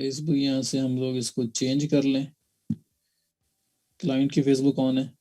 Facebook यहाँ से हम लोग इसको चेंज कर लें। क्लाइंट की फेसबुक ऑन है।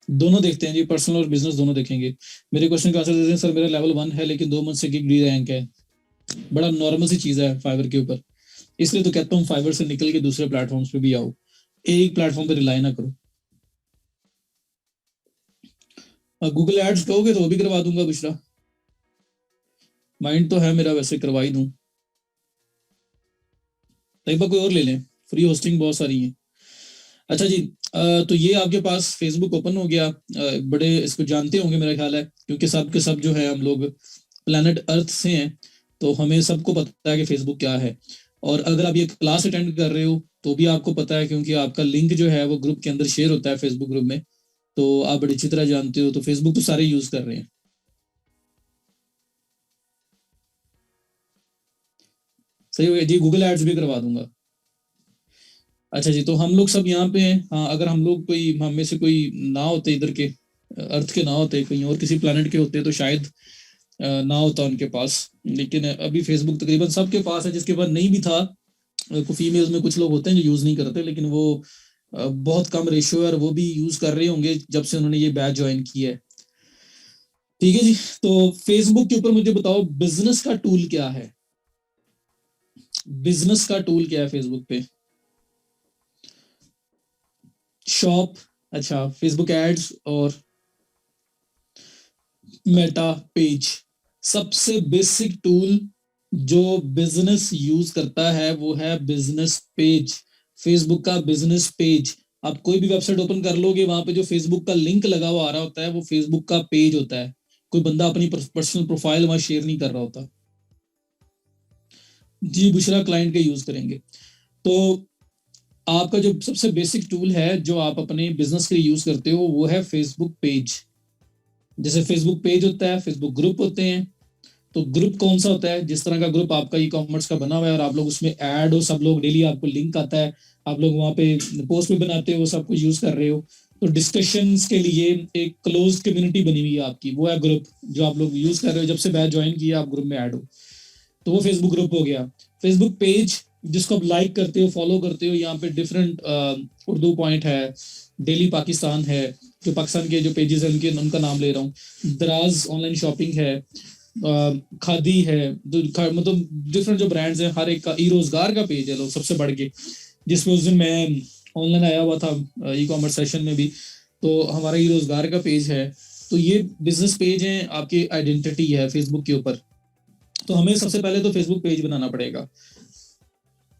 दोनों देखते हैं जी, पर्सनल और बिजनेस दोनों देखेंगे। मेरे क्वेश्चन का आंसर देते हैं सर मेरा लेवल 1 है लेकिन 2 मंथ से गिग डी रैंक है। बड़ा नॉर्मल सी चीज है फाइवर के ऊपर, इसलिए तो कहता हूँ फाइवर से निकल के दूसरे प्लेटफॉर्म्स पे भी आओ, एक प्लेटफॉर्म पे रिलाई ना करो। गूगल एड्स कहोगे तो वो भी करवा दूंगा बुशरा, माइंड तो है मेरा, वैसे करवा ही दूं। एक बार कोई और ले लें, फ्री होस्टिंग बहुत सारी है। अच्छा जी, तो ये आपके पास फेसबुक ओपन हो गया। बड़े इसको जानते होंगे मेरा ख्याल है, क्योंकि सब के सब जो है हम लोग प्लैनेट अर्थ से हैं, तो हमें सबको पता है कि फेसबुक क्या है। और अगर आप ये क्लास अटेंड कर रहे हो तो भी आपको पता है, क्योंकि आपका लिंक जो है वो ग्रुप के अंदर शेयर होता है फेसबुक ग्रुप में, तो आप बड़ी अच्छी तरह जानते हो। तो फेसबुक तो सारे यूज कर रहे हैं। सही हो गया जी, गूगल एड्स भी करवा दूंगा। अच्छा जी, तो हम लोग सब यहाँ पे हैं। हाँ, अगर हम लोग कोई, हम में से कोई ना होते इधर के, अर्थ के ना होते, कहीं और किसी प्लानट के होते तो शायद ना होता उनके पास। लेकिन अभी फेसबुक तकरीबन सबके पास है, जिसके पास नहीं भी था। कुछ फीमेल्स में कुछ लोग होते हैं जो यूज नहीं करते, लेकिन वो बहुत कम रेशियो है, और वो भी यूज कर रहे होंगे जब से उन्होंने ये बैच ज्वाइन किया है। ठीक है जी, तो फेसबुक के ऊपर मुझे बताओ बिजनेस का टूल क्या है। बिजनेस का टूल क्या है फेसबुक पे? शॉप, अच्छा फेसबुक एड्स और मेटा पेज। सबसे बेसिक टूल जो बिजनेस यूज करता है वो है बिजनेस पेज। फेसबुक का बिजनेस पेज, आप कोई भी वेबसाइट ओपन कर लोगे, वहां पे जो फेसबुक का लिंक लगा हुआ आ रहा होता है वो फेसबुक का पेज होता है। कोई बंदा अपनी पर्सनल प्रोफाइल वहां शेयर नहीं कर रहा होता। जी बुशरा, क्लाइंट के यूज करेंगे। तो आपका जो सबसे बेसिक टूल है जो आप अपने बिजनेस के लिए यूज करते हो वो है फेसबुक पेज। जैसे फेसबुक पेज होता है, फेसबुक ग्रुप होते हैं। तो ग्रुप कौन सा होता है? जिस तरह का ग्रुप आपका ई कॉमर्स का बना हुआ है और आप लोग उसमें ऐड हो, सब लोग डेली आपको लिंक आता है, आप लोग वहां पे पोस्ट भी बनाते हो, सब कुछ यूज कर रहे हो। तो डिस्कशंस के लिए एक क्लोज कम्युनिटी बनी हुई है आपकी, वो है ग्रुप जो आप लोग यूज कर रहे हो। जब से बैच ज्वाइन किया आप ग्रुप में ऐड हो, तो वो फेसबुक ग्रुप हो गया। फेसबुक पेज जिसको आप लाइक करते हो, फॉलो करते हो, यहाँ पे डिफरेंट उर्दू पॉइंट है, डेली पाकिस्तान है, जो पाकिस्तान के जो पेजेस है उनके, उनका नाम ले रहा हूँ, दराज ऑनलाइन शॉपिंग है, खादी है, मतलब डिफरेंट जो ब्रांड्स हैं, हर एक का। ई रोजगार का पेज है लोग सबसे बढ़ के, जिसमें उस दिन मैं ऑनलाइन आया हुआ था ई कॉमर्स सेशन में भी, तो हमारा ई रोजगार का पेज है। तो ये बिजनेस पेज है, आपकी आइडेंटिटी है फेसबुक के ऊपर। तो हमें सबसे पहले तो फेसबुक पेज बनाना पड़ेगा।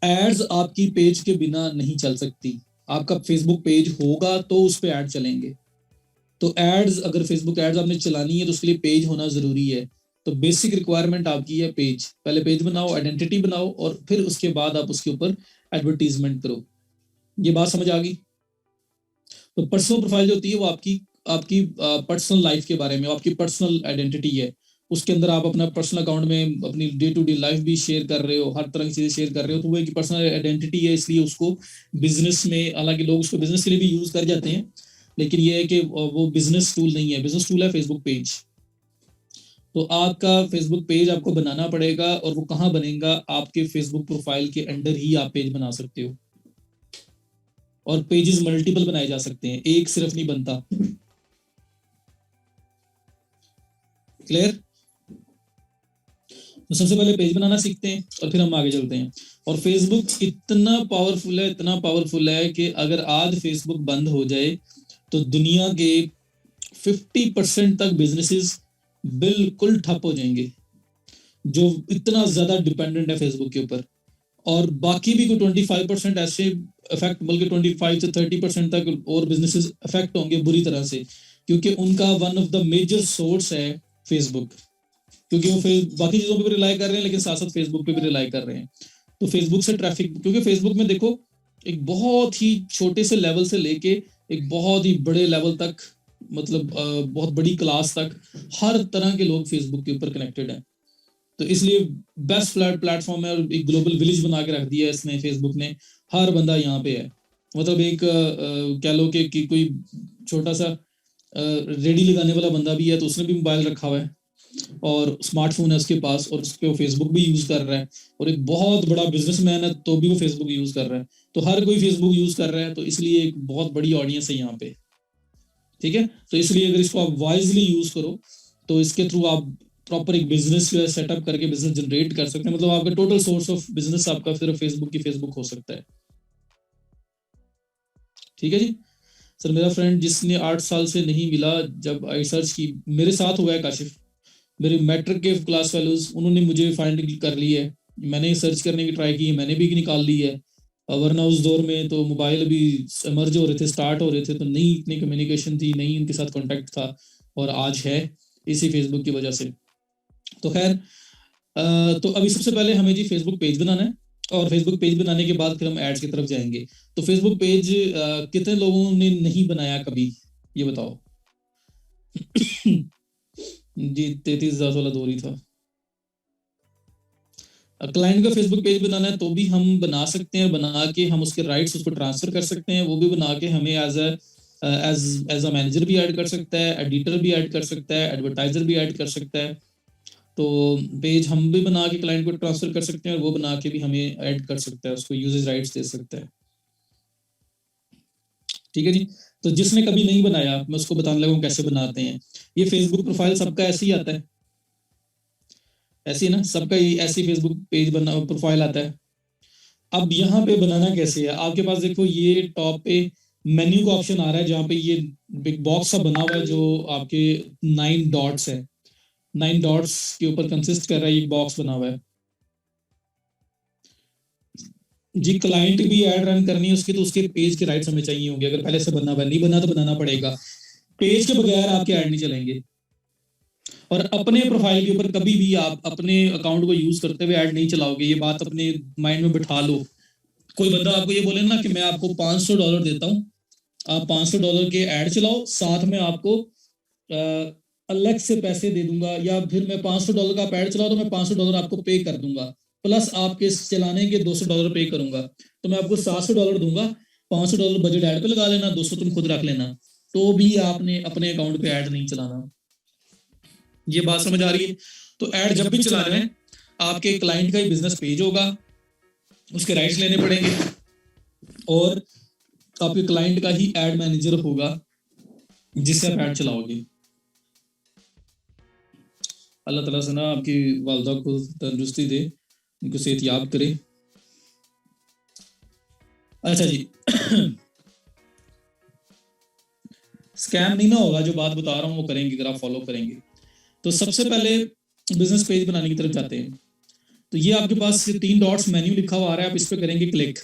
एड्स आपकी पेज के बिना नहीं चल सकती। आपका फेसबुक पेज होगा तो उस पर ऐड चलेंगे। तो एड्स, अगर फेसबुक एड्स आपने चलानी है तो उसके लिए पेज होना जरूरी है। तो बेसिक रिक्वायरमेंट आपकी है पेज। पहले पेज बनाओ, आइडेंटिटी बनाओ, और फिर उसके बाद आप उसके ऊपर एडवर्टीजमेंट करो। ये बात समझ आ गई? तो पर्सनल प्रोफाइल जो होती है वो आपकी आपकी पर्सनल लाइफ के बारे में, आपकी पर्सनल आइडेंटिटी है। उसके अंदर आप अपना पर्सनल अकाउंट में अपनी डे टू डे लाइफ भी शेयर कर रहे हो, हर तरह की चीजें शेयर कर रहे हो, तो वो एक पर्सनल आइडेंटिटी है। इसलिए उसको बिजनेस में, हालांकि लोग उसको बिजनेस के लिए भी यूज कर जाते हैं, लेकिन ये है कि वो बिजनेस टूल नहीं है। बिजनेस टूल है फेसबुक पेज। तो आपका फेसबुक पेज आपको बनाना पड़ेगा, और वो कहाँ बनेगा? आपके फेसबुक प्रोफाइल के अंडर ही आप पेज बना सकते हो। और पेजेस मल्टीपल बनाए जा सकते हैं, एक सिर्फ नहीं बनता। क्लियर? तो सबसे पहले पेज बनाना सीखते हैं और फिर हम आगे चलते हैं। और फेसबुक इतना पावरफुल है, इतना पावरफुल है कि अगर आज फेसबुक बंद हो जाए तो दुनिया के 50% तक बिजनेसेस बिल्कुल ठप हो जाएंगे, जो इतना ज्यादा डिपेंडेंट है फेसबुक के ऊपर। और बाकी भी कोई 25% ऐसे इफेक्ट, बल्कि 25 से 30% तक और बिजनेसेस इफेक्ट होंगे बुरी तरह से, क्योंकि उनका one of the major source है फेसबुक, क्योंकि वो बाकी चीजों पे भी रिलाई कर रहे हैं लेकिन साथ साथ फेसबुक पे भी रिलाई कर रहे हैं। तो फेसबुक से ट्रैफिक, क्योंकि फेसबुक में देखो एक बहुत ही छोटे से लेवल से लेके एक बहुत ही बड़े लेवल तक, मतलब बहुत बड़ी क्लास तक हर तरह के लोग फेसबुक के ऊपर कनेक्टेड हैं। तो इसलिए बेस्ट फ्लैट प्लेटफॉर्म है और एक ग्लोबल विलेज बना के रख दिया है इसने, फेसबुक ने। हर बंदा यहाँ पे है, मतलब एक कह लो कि कोई छोटा सा रेडी लगाने वाला बंदा भी है तो उसने भी मोबाइल रखा हुआ है और स्मार्टफोन है उसके पास और उस पर वो फेसबुक भी यूज कर रहा है, और एक बहुत बड़ा बिजनेसमैन है तो भी वो फेसबुक यूज कर रहा है। तो हर कोई फेसबुक यूज कर रहा है, तो इसलिए एक बहुत बड़ी ऑडियंस है यहाँ पे। ठीक है, तो इसलिए अगर इसको आप वाइजली यूज करो तो इसके थ्रू आप प्रॉपर एक बिजनेस जो है सेटअप करके बिजनेस जनरेट कर सकते हैं। मतलब आपका टोटल सोर्स ऑफ बिजनेस आपका सिर्फ फेसबुक की फेसबुक हो सकता है। ठीक है जी। सर मेरा फ्रेंड जिसने 8 साल से नहीं मिला, जब आई सर्च की, मेरे साथ हुआ है काशिफ, मेरे मैट्रिक के क्लास फेलोज उन्होंने मुझे फाइंड कर ली है, मैंने सर्च करने की ट्राई की, मैंने भी निकाल ली है। वरना उस दौर में तो मोबाइल अभी इमर्ज हो रहे थे, स्टार्ट हो रहे थे, तो नहीं इतनी कम्युनिकेशन थी, नहीं इनके साथ कांटेक्ट था, और आज है इसी फेसबुक की वजह से। तो खैर तो अभी सबसे पहले हमें जी फेसबुक पेज बनाना है, और फेसबुक पेज बनाने के बाद फिर हम एड्स की तरफ जाएंगे। तो फेसबुक पेज कितने लोगों ने नहीं बनाया कभी, ये बताओ। जी 33,000 वाला दौर ही था। क्लाइंट का फेसबुक पेज बनाना है तो भी हम बना सकते हैं, बना के हम उसके राइट्स उसको ट्रांसफर कर सकते हैं, वो भी बना के हमें एज अ मैनेजर भी ऐड कर सकता है, एडिटर भी ऐड कर सकता है, एडवर्टाइजर भी ऐड कर सकता है। तो पेज हम भी बना के क्लाइंट को ट्रांसफर कर सकते हैं, और वो बना के भी हमें ऐड कर सकता है, उसको यूजेज राइट्स दे सकता है। ठीक है जी। तो जिसने कभी नहीं बनाया मैं उसको बताने लगा कैसे बनाते हैं। ये फेसबुक प्रोफाइल सबका ऐसे ही आता है, ऐसे ही ना, सबका ही ऐसी फेसबुक पेज बना प्रोफाइल आता है। अब यहाँ पे बनाना कैसे है, आपके पास देखो ये टॉप पे मेन्यू का ऑप्शन आ रहा है, जहाँ पे ये बिग बॉक्स सा बना हुआ है जो आपके 9 डॉट्स है, 9 डॉट्स के ऊपर कंसिस्ट कर रहा है, एक बॉक्स बना हुआ है जी। क्लाइंट भी ऐड रन करनी है उसकी, तो उसके पेज के राइट्स हमें चाहिए होंगे, अगर पहले से बना हुआ नहीं बना तो बनाना पड़ेगा। पेज के बगैर आपके ऐड नहीं चलेंगे, और अपने प्रोफाइल के ऊपर कभी भी आप अपने अकाउंट को यूज करते हुए ऐड नहीं चलाओगे, ये बात अपने माइंड में बिठा लो। कोई बंदा आपको ये बोले ना कि मैं आपको $500 देता हूँ, आप $500 के ऐड चलाओ, साथ में आपको अलग से पैसे दे दूंगा, या फिर मैं $500 का ऐड चलाओ तो मैं $500 आपको पे कर दूंगा, प्लस आपके चलाने के $200 पे करूंगा, तो मैं आपको $700 दूंगा, $500 बजट ऐड पे लगा लेना, 200 तुम खुद रख लेना, तो भी आपने अपने अकाउंट पे ऐड नहीं चलाना। ये बात समझ आ रही है। तो ऐड जब भी चला रहे हैं, आपके क्लाइंट का ही बिजनेस पेज होगा, उसके राइट्स लेने पड़ेंगे, और आपके क्लाइंट का ही एड मैनेजर होगा जिससे आप ऐड चलाओगे। अल्लाह ताला से ना आपकी वालदा को तंदुरुस्ती दे, उनको सेहत याब करे। अच्छा जी स्कैम नहीं ना होगा, जो बात बता रहा हूँ वो करेंगे अगर आप फॉलो करेंगे। तो सबसे पहले बिजनेस पेज बनाने की तरफ जाते हैं। तो ये आपके पास 3 डॉट्स मेन्यू लिखा हुआ आ रहा है, आप इस पे करेंगे क्लिक।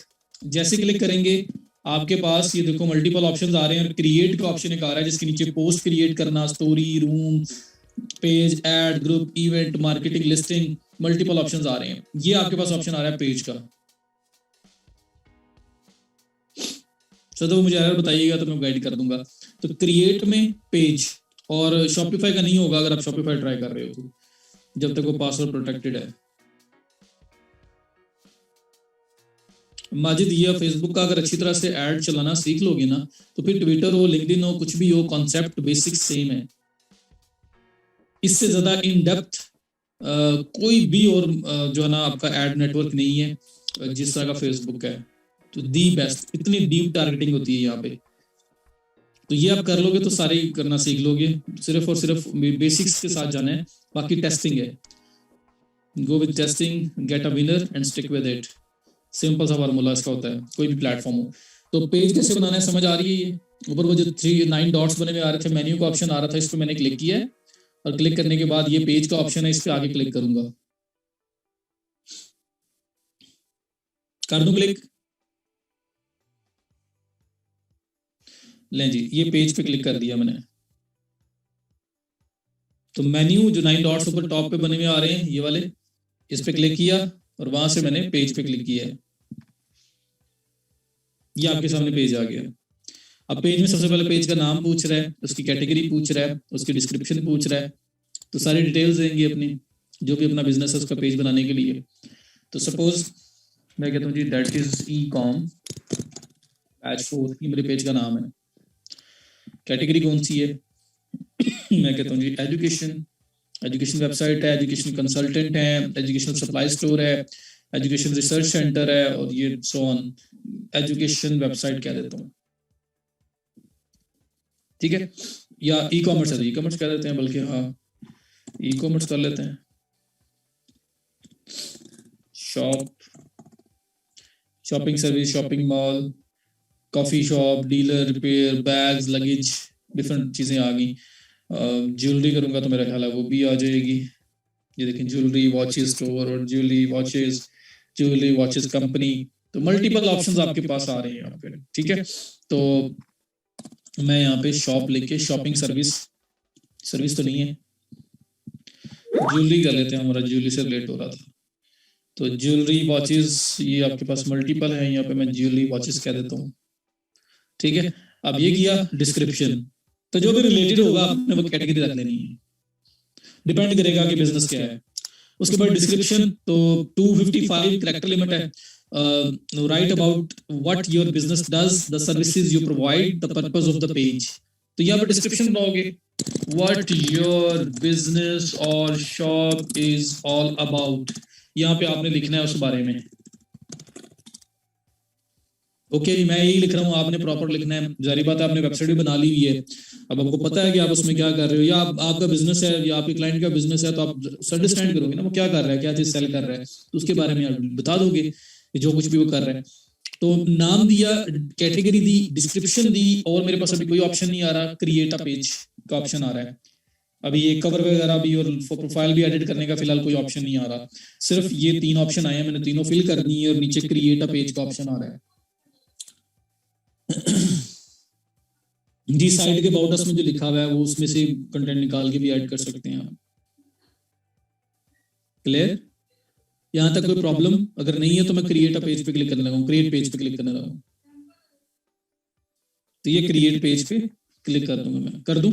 जैसे क्लिक करेंगे आपके पास ये देखो मल्टीपल ऑप्शंस आ रहे हैं, क्रिएट का ऑप्शन एक आ रहा है जिसके नीचे पोस्ट क्रिएट करना, story, room, page, ad, group, event, marketing, listing, multiple options आ रहे हैं। ये आपके पास ऑप्शन आ रहा है पेज का। तो मुझे एरर बताइएगा तो मैं गाइड कर दूंगा। तो क्रिएट में पेज, और शॉपिफाई का नहीं होगा अगर आप शॉपिफाई ट्राई कर रहे हो तो, जब तक वो पासवर्ड प्रोटेक्टेड है। माजिद, ये फेसबुक का अगर अच्छी तरह से ऐड चलाना सीख लोगे ना, तो फिर ट्विटर हो, लिंक्डइन हो, कुछ भी हो, कॉन्सेप्ट बेसिक सेम है। इससे ज्यादा इन डेप्थ कोई भी और जो है ना आपका ऐड नेटवर्क नहीं है जिस तरह का फेसबुक है। तो दी बेस्ट, इतनी डीप टारगेटिंग होती है यहाँ पे। तो ये आप कर लोगे तो सारे ही करना सीख लोगे, सिर्फ और सिर्फ बेसिक्स के साथ जाना है, बाकी टेस्टिंग है। Go with testing, get a winner and stick with it. Simple सा फार्मूला इसका होता है, कोई भी प्लेटफॉर्म हो। तो पेज कैसे बनाना है समझ आ रही है। ये ऊपर वो जो 9 डॉट्स बने हुए आ रहे थे, मेन्यू का ऑप्शन आ रहा था, इस पर मैंने क्लिक किया है, और क्लिक करने के बाद ये पेज का ऑप्शन है, इस पर आगे क्लिक करूंगा। कर दूं क्लिक? लें जी, ये पेज पे क्लिक कर दिया मैंने। तो मेन्यू जो 9 डॉट्स ऊपर टॉप पे बने हुए आ रहे हैं ये वाले, इस पे क्लिक किया और वहां से मैंने पेज पे क्लिक किया है। ये आपके सामने पेज आ गया। अब पेज में सबसे पहले पेज का नाम पूछ रहा है, उसकी कैटेगरी पूछ रहा है, उसकी डिस्क्रिप्शन पूछ रहा है, तो सारी डिटेल्स देंगे अपनी, जो भी अपना बिजनेस है उसका पेज बनाने के लिए। तो सपोज मैं कहता हूँ G that is e com batch 4, ये मेरे पेज का नाम है। कैटेगरी कौन सी है? मैं कहता हूँ जी एजुकेशन, एजुकेशन वेबसाइट है, एजुकेशन कंसल्टेंट है, एजुकेशन सप्लाई स्टोर है, एजुकेशन रिसर्च सेंटर है, और ये सो ऑन एजुकेशन वेबसाइट कह देता हूँ, ठीक है। या ई कॉमर्स है तो ई कॉमर्स कह देते हैं, बल्कि हाँ ई कॉमर्स कर लेते हैं। Shop, shopping service, shopping mall, coffee shop, dealer, repair, bags, luggage, different चीजें आ गई। ज्वेलरी करूंगा तो मेरा ख्याल है वो भी आ जाएगी। ये देखें ज्वेलरी वॉचेस स्टोर और ज्वेलरी वॉचेस कंपनी। तो मल्टीपल ऑप्शंस आपके पास आ रहे हैं यहाँ पे, ठीक है। तो मैं यहाँ पे शॉप लेके शॉपिंग सर्विस तो नहीं है, ज्वेलरी कर लेते हैं, हमारा ज्वेलरी से रिलेट हो रहा था। तो ज्वेलरी वॉचेस ये आपके पास मल्टीपल है, यहाँ पे मैं ज्वेलरी वॉचेस कह देता हूँ, ठीक है। अब ये किया डिस्क्रिप्शन, तो जो भी रिलेटेड होगा आपने वो कैटेगरी रख लेनी है, डिपेंड करेगा कि बिजनेस क्या है। उसके बाद डिस्क्रिप्शन, तो 255 कैरेक्टर लिमिट है। Right about what your business does, the services you provide, the purpose of the page. तो यहाँ पे डिस्क्रिप्शन बनाओगे, व्हाट योर बिजनेस और शॉप इज ऑल अबाउट, यहाँ पे आपने लिखना है उस बारे में। ओके जी, मैं यही लिख रहा हूँ, आपने प्रॉपर लिखना है। जारी बात है आपने वेबसाइट भी बना ली हुई है, अब आपको पता है कि आप उसमें क्या कर रहे हो, या आपका बिजनेस है या आपके क्लाइंट का बिजनेस है, तो आप अंडरस्टैंड करोगे ना वो क्या कर रहा है, क्या चीज सेल कर रहा है, तो उसके बारे में आप बता दोगे कि जो कुछ भी वो कर रहा है। तो नाम दिया, कैटेगरी दी, डिस्क्रिप्शन दी, और मेरे पास अभी कोई ऑप्शन नहीं आ रहा, क्रिएट अ पेज का ऑप्शन आ रहा है। अभी ये कवर वगैरह भी और प्रोफाइल भी एडिट करने का फिलहाल कोई ऑप्शन नहीं आ रहा, सिर्फ ये 3 ऑप्शन आए हैं, मैंने तीनों फिल करनी है, और नीचे क्रिएट अ पेज का ऑप्शन आ रहा है। जी साइड के अबाउट अस में जो लिखा हुआ है वो उसमें से कंटेंट निकाल के भी ऐड कर सकते हैं आप। क्लियर? यहां तक कोई प्रॉब्लम अगर नहीं है तो मैं क्रिएट अ पेज पे क्लिक करने लगा हूं, क्रिएट पेज पे क्लिक करने लगा हूं, तो ये क्रिएट पेज पे क्लिक कर दूंगा, मैं कर दूं।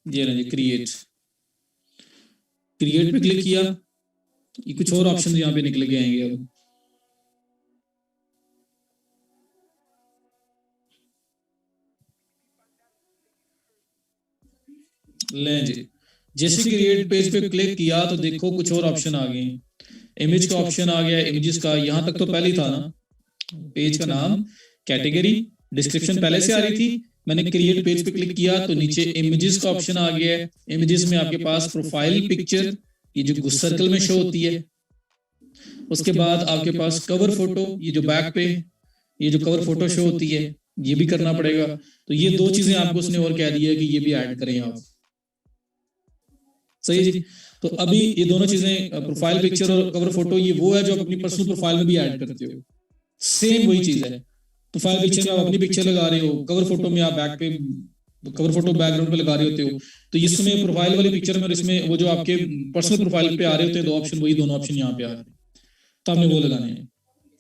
ये रहा जी क्रिएट पे क्लिक किया, ये कुछ और ऑप्शन यहाँ पे निकल के आएंगे अब। लें जी, जैसे क्रिएट पेज पे क्लिक किया तो देखो कुछ और ऑप्शन आ गए, इमेज का ऑप्शन आ गया, इमेजेस का यहां तक तो पहले ही था ना, पेज का नाम, कैटेगरी, डिस्क्रिप्शन पहले से आ रही थी। मैंने क्रिएट पेज पे क्लिक किया तो नीचे इमेजेस का ऑप्शन आ गया है। इमेजेस में आपके पास प्रोफाइल पिक्चर, ये जो सर्कल में शो होती है, उसके बाद आपके पास कवर फोटो, ये जो बैक पे ये जो कवर फोटो शो होती है, ये भी करना पड़ेगा। तो ये 2 चीजें आपको उसने और कह दिया कि ये भी ऐड करें आप, सही है जी। तो अभी ये दोनों चीजें, प्रोफाइल पिक्चर और कवर फोटो, ये वो है जो आप अपनी पर्सनल प्रोफाइल में भी ऐड करते हो, सेम वही चीज है। प्रोफाइल पिक्चर में आप अपनी पिक्चर लगा रहे हो, कवर फोटो में आप बैक पे कवर फोटो बैकग्राउंड पे लगा रहे होते हो, तो इसमें प्रोफाइल वाली पिक्चर में और इसमें वो जो आपके पर्सनल प्रोफाइल पे आ रहे होते हैं 2 ऑप्शन, वही दोनों ऑप्शन यहाँ पे आ रहे हैं, तो आपने वो लगाने हैं,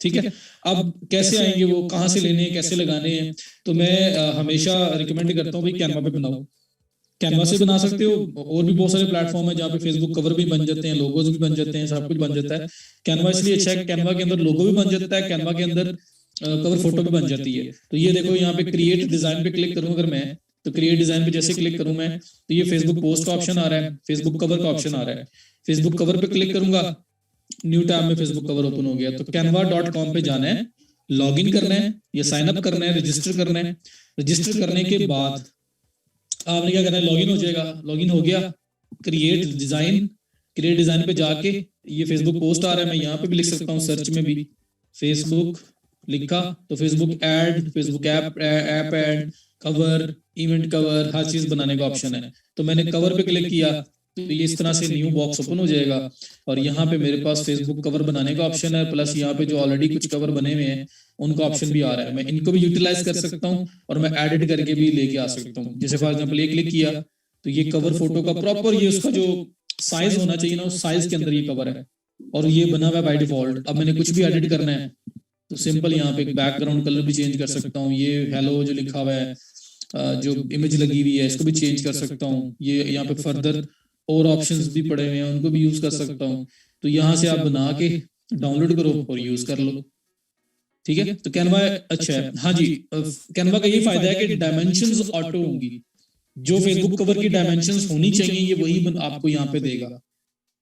ठीक है। अब कैसे आएंगे वो, कहाँ से लेने हैं, कैसे लगाने हैं, तो मैं हमेशा रिकमेंड करता हूँ भाई कैनवा पे बनाओ, कैनवा से बना सकते हो, और भी बहुत सारे प्लेटफॉर्म है जहाँ पे फेसबुक कवर भी बन जाते हैं, लोगोज भी बन जाते हैं, सब कुछ बन जाता है। कैनवा इसलिए अच्छा है, कैनवा के अंदर लोगो भी बन जाता है, कैनवा के अंदर कवर फोटो भी बन जाती है। तो ये देखो यहाँ पे क्रिएट डिजाइन पे क्लिक करूँ अगर मैं, तो क्रिएट डिजाइन पे जैसे क्लिक करूँ मैं, तो ये फेसबुक पोस्ट का ऑप्शन आ रहा है, फेसबुक कवर का ऑप्शन आ रहा है। फेसबुक कवर पे क्लिक करूंगा, न्यू टैब में फेसबुक कवर ओपन हो गया। तो canva.com पे जाना है, लॉग इन करना है या साइन अप करना है, रजिस्टर करना है। रजिस्टर करने के बाद आपने क्या करना है, लॉगिन हो जाएगा, लॉगिन हो गया, क्रिएट डिजाइन पे जाके ये फेसबुक पोस्ट आ रहा है, मैं यहाँ पे भी लिख सकता हूँ, सर्च में भी फेसबुक लिखा तो Facebook ad, Facebook app ad, cover, event cover, हर चीज बनाने का ऑप्शन है। तो मैंने कवर पे क्लिक किया तो ये इस तरह से न्यू बॉक्स ओपन हो जाएगा और यहाँ पे मेरे पास फेसबुक कवर बनाने का ऑप्शन है, प्लस यहाँ पे जो ऑलरेडी कुछ कवर बने हुए हैं उनका ऑप्शन भी आ रहा है। मैं इनको भी यूटिलाइज कर सकता हूँ और मैं एडिट करके भी लेके आ सकता हूँ। जैसे फॉर एग्जाम्पल ये क्लिक किया तो ये कवर फोटो का प्रॉपर ये उसका जो साइज होना चाहिए ना उस साइज के अंदर ये कवर है और ये बना हुआ है बाय डिफॉल्ट। अब मैंने कुछ भी एडिट करना है तो सिंपल यहाँ पे बैकग्राउंड कलर भी चेंज कर सकता हूँ, ये हेलो जो लिखा हुआ है जो इमेज लगी हुई है इसको भी चेंज कर सकता हूँ। ये यहाँ पे फर्दर और ऑप्शंस भी पड़े हुए हैं उनको भी यूज कर सकता हूँ। तो यहाँ से आप बना के डाउनलोड करो और यूज कर लो, ठीक है। तो कैनवा अच्छा है। हाँ जी, कैनवा का ये फायदा है कि डायमेंशंस ऑटो होंगी, जो फेसबुक कवर की डायमेंशंस होनी चाहिए ये वही आपको यहाँ पे देगा।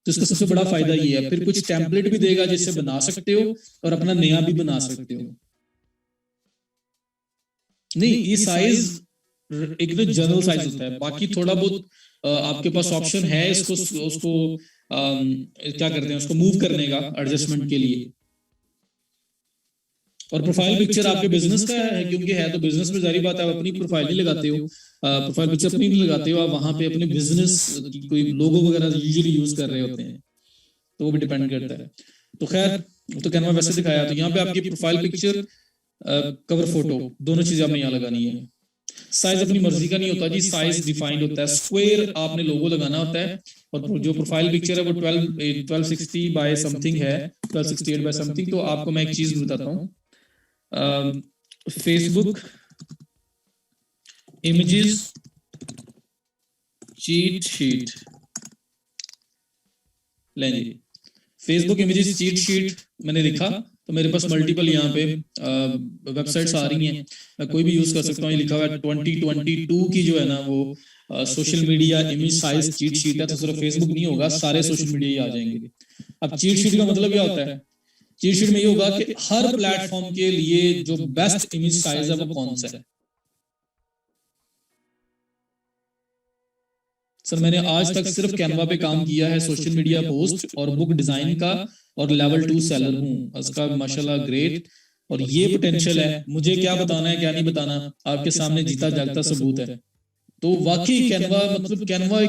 तो इसका सबसे बड़ा फायदा ये है। फिर कुछ टेम्पलेट भी देगा जिससे बना सकते हो और अपना नया भी बना सकते हो। नहीं, ये साइज एक तो जनरल साइज होता है, बाकी थोड़ा बहुत आपके पास ऑप्शन है इसको उसको क्या करते हैं उसको मूव करने का एडजस्टमेंट के लिए। और प्रोफाइल पिक्चर आपके बिजनेस का है क्योंकि है तो बिजनेस में जारी बात है आप अपनी प्रोफाइल नहीं लगाते हो, प्रोफाइल पिक्चर अपनी नहीं लगाते हो, आप वहां पे अपने बिजनेस की कोई लोगो वगैरह यूजुअली यूज कर रहे होते हैं तो वो भी डिपेंड करता है। तो खैर तो कैनवा वैसे दिखाया। तो यहाँ पे आपकी प्रोफाइल पिक्चर कवर फोटो दोनों चीजें आपने यहाँ लगानी है। साइज अपनी मर्जी का नहीं होता जी, साइज डिफाइंड होता है, स्क्वायर आपने लोगो लगाना होता है। और जो प्रोफाइल पिक्चर है वो 1260 बाय समथिंग है, 1268 बाय समथिंग। तो आपको मैं एक चीज बताता हूँ, फेसबुक इमेजेस चीट शीट लेंगे। फेसबुक इमेजेस चीट शीट मैंने लिखा तो मेरे पास मल्टीपल यहाँ पे वेबसाइट्स आ रही हैं, मैं कोई भी यूज कर सकता हूँ। ये लिखा हुआ है 2022 की जो है ना वो social media image size cheat sheet है। तो सिर्फ फेसबुक नहीं होगा, सारे सोशल मीडिया ही आ जाएंगे। अब चीट शीट का मतलब क्या होता है? चीट शीट में ये होगा कि हर प्लेटफॉर्म के लिए जो बेस्ट इमेज साइज है वो कौन सा है। सर मैंने आज तक सिर्फ कैनवा पे काम किया है, सोशल मीडिया पोस्ट और बुक डिजाइन का, और लेवल 2 सेलर हूँ उसका, माशाल्लाह ग्रेट। और ये पोटेंशियल है, मुझे क्या बताना है क्या नहीं बताना आपके सामने जीता जागता सबूत है। तो वाकई कैनवा मतलब कैनवा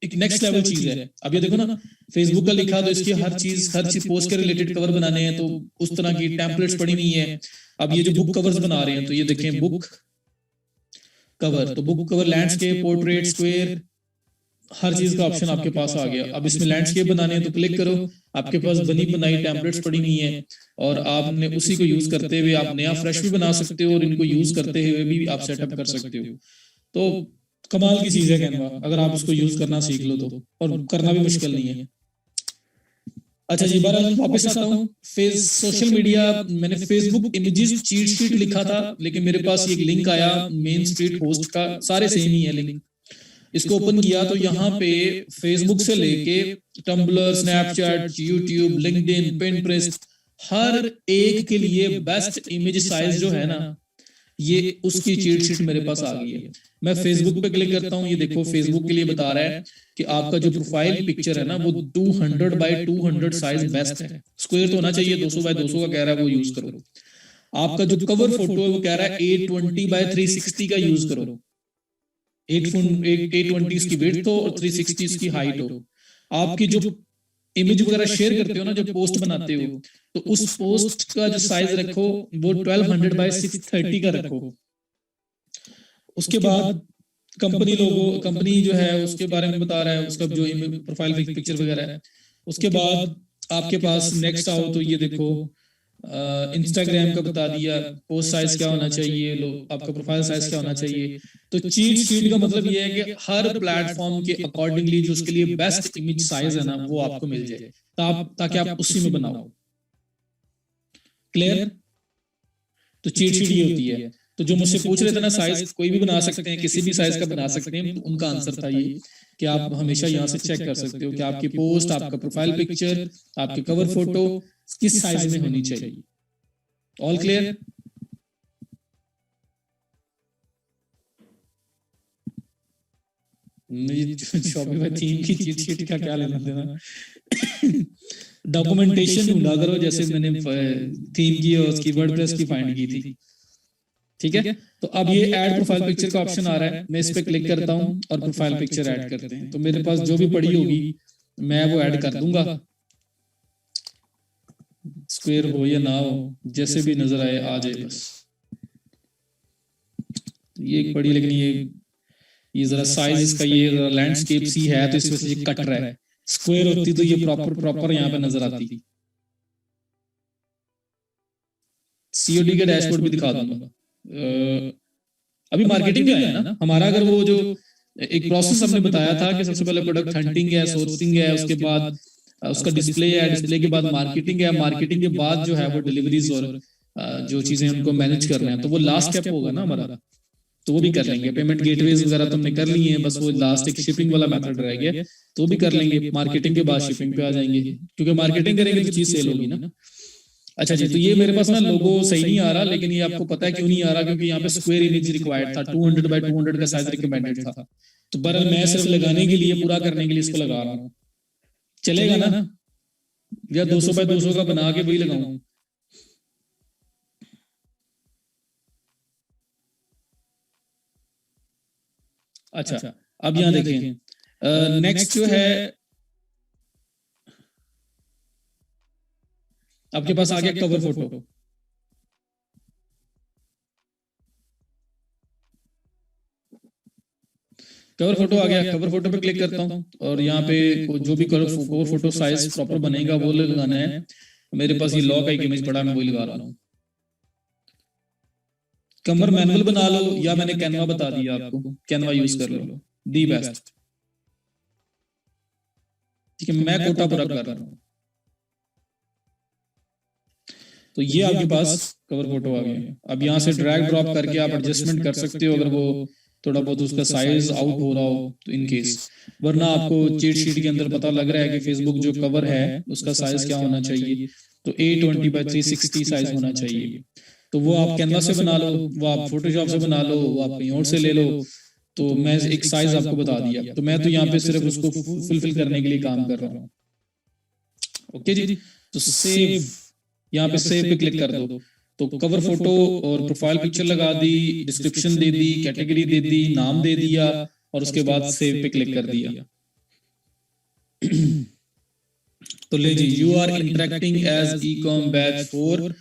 एक नेक्स्ट लेवल चीज है। अब ये देखो ना फेसबुक का लिखा तो इसकी हर चीज पोस्ट के रिलेटेड कवर बनाने हैं तो उस तरह की टेम्पलेट्स पड़ी हुई है। अब ये जो बुक कवर्स बना रहे हैं तो ये देखें बुक कवर, तो book cover landscape, portrait, square, हर चीज का ऑप्शन आपके पास आ गया। अब इसमें लैंडस्केप बनाने हैं तो क्लिक करो, आपके पास बनी बनाई टेम्पलेट्स पड़ी हुई है और आपने उसी को यूज करते हुए आप नया फ्रेश भी बना सकते हो और इनको यूज करते हुए भी आप सेटअप कर सकते हो। तो कमाल की चीज है कैनवा, अगर आप उसको यूज करना सीख लो तो, और करना भी मुश्किल नहीं है। अच्छा जी, बहरहाल वापस आता हूँ। सोशल मीडिया मैंने फेसबुक इमेजेस चीट शीट लिखा था, लेकिन मेरे पास एक लिंक आया मेन स्ट्रीट होस्ट का, सारे सेम ही है लिंक। इसको ओपन किया तो यहाँ पे फेसबुक से लेके Tumblr, Snapchat, YouTube, LinkedIn, Pinterest, हर एक के लिए बेस्ट इमेज साइज जो है ना ये उसकी चीट शीट मेरे पास आ गई है। मैं फेसबुक पे क्लिक करता हूँ, ये देखो फेसबुक के लिए बता रहा है कि आपका जो प्रोफाइल पिक्चर है ना वो 200 बाय 200 साइज बेस्ट है। स्क्वायर तो होना चाहिए, 200 बाय 200 का कह रहा है वो यूज करो। आपका जो कवर फोटो है वो कह रहा है 820 बाय 360 का यूज करो। 820 इसकी विड्थ हो और 360 इसकी हाइट हो। आपकी जो इमेज वगैरह शेयर करते हो ना, जो पोस्ट बनाते हो, तो उस पोस्ट का जो साइज रखो वो 1200 बाय 630 का रखो। उसके बाद कंपनी लोगो, कंपनी जो है उसके बारे में बता रहा है, उसका जो प्रोफाइल पिक्चर वगैरह है। उसके बाद आपके पास नेक्स्ट आओ तो ये देखो इंस्टाग्राम का बता दिया, पोस्ट साइज क्या होना चाहिए, आपका प्रोफाइल साइज क्या होना चाहिए। तो चीट शीट का मतलब ये है कि हर प्लेटफॉर्म के अकॉर्डिंगली जो उसके लिए बेस्ट इमेज साइज है ना वो आपको मिल जाए, ताकि आप उसी में बनाओ। क्लियर? तो चीट शीट ये होती है। तो जो मुझसे पूछ रहे थे ना साइज कोई भी बना सकते हैं, किसी भी साइज का बना सकते हैं, तो उनका आंसर था ये कि आप हमेशा यहाँ से चेक कर सकते हो कि आपकी पोस्ट, आपका प्रोफाइल पिक्चर, आपके कवर फोटो किस साइज में होनी चाहिए। All clear? शॉपिफाई थीम की चीट शीट का क्या लेना देना। डॉक्यूमेंटेशन ढूंढा करो, जैसे मैंने थीम की और उसकी वर्डप्रेस की फाइंड की थी। ठीक है। तो अब ये ऐड प्रोफाइल पिक्चर का ऑप्शन आ रहा है, मैं इस पे क्लिक करता हूं और प्रोफाइल पिक्चर ऐड करते हैं। तो मेरे पास जो भी पड़ी होगी मैं वो ऐड कर दूंगा, स्क्वायर हो या ना हो, जैसे भी नजर आए आ जाए बस। ये एक पड़ी, लेकिन ये जरा साइज इसका, ये जरा लैंडस्केप सी है तो इस वजह से ये कट रहा है। स्क्वायर होती तो ये प्रॉपर यहाँ पे नजर आती। सीओडी का डैशबोर्ड भी दिखा दूंगा। अभी मार्केटिंग का है ना हमारा, अगर वो जो एक प्रोसेस हमने बताया था कि सबसे पहले प्रोडक्ट हंटिंग है, सोर्सिंग है, उसके बाद उसका डिस्प्ले है, डिस्प्ले के बाद मार्केटिंग है, मार्केटिंग के बाद जो है वो डिलीवरीज और जो चीजें उनको मैनेज करना है, तो वो लास्ट स्टेप होगा ना हमारा, तो वो भी कर लेंगे। पेमेंट गेटवेज वगैरह तो हमने कर लिए हैं, बस वो लास्ट एक शिपिंग वाला मेथड रह गया, तो भी कर लेंगे। मार्केटिंग के बाद शिपिंग पे आ जाएंगे, क्योंकि मार्केटिंग करेंगे तो चीज सेल होगी ना। अच्छा जी, तो ये मेरे पास ना लोगो सही नहीं आ रहा, लेकिन ये आपको पता है क्यों नहीं आ रहा, क्योंकि यहाँ पे स्क्वायर इमेज रिक्वायर्ड था, 200 बाय 200 का साइज रिकमेंडेड था। तो बहरहाल मैं सिर्फ लगाने के लिए, पूरा करने के लिए इसको लगा रहा हूँ। चलेगा ना, या 200 बाय 200 का बना के वही लगाऊं? अच्छा, अब यहाँ देखें, नेक्स्ट जो है आपके पास आ गया कवर फोटो। कवर फोटो आ गया, कवर फोटो पे क्लिक करता हूँ और यहाँ पे जो भी कवर फोटो साइज प्रॉपर बनेगा वो लगाना है। मेरे पास ये लॉ का एक इमेज पड़ा, मैं वही लगा रहा हूँ। कमर मैनुअल बना लो, या मैंने कैनवा बता दिया आपको, कैनवा यूज कर लो, दी बेस्ट। ठीक है, मैं कोटा पूरा कर रहा हूँ। तो ये आपके पास कवर फोटो आ गया। अब यहाँ से ड्रैग ड्रॉप करके आप एडजस्टमेंट कर सकते हो, अगर वो थोड़ा बहुत उसका साइज आउट हो रहा हो तो इन केस, वरना आपको चीट शीट के अंदर पता लग रहा है कि फेसबुक जो कवर है उसका साइज क्या होना चाहिए, तो 820 बाय 360 साइज होना चाहिए। तो वो आप कैनवा से बना लो, वो आप फोटोशॉप से बना लो, वो आप कहीं और से ले लो। तो मैं एक साइज आपको बता दिया, तो मैं तो यहाँ पे सिर्फ उसको फुलफिल करने के लिए काम कर रहा हूँ। ओके जी, तो सेव, यहाँ पे सेव पे क्लिक कर दो। तो कवर फोटो और प्रोफाइल पिक्चर लगा दी, डिस्क्रिप्शन दे दी, कैटेगरी दे दी, नाम दे दिया, और उसके बाद सेव पे क्लिक कर दिया। तो ले जी, you are interacting as e com batch 4।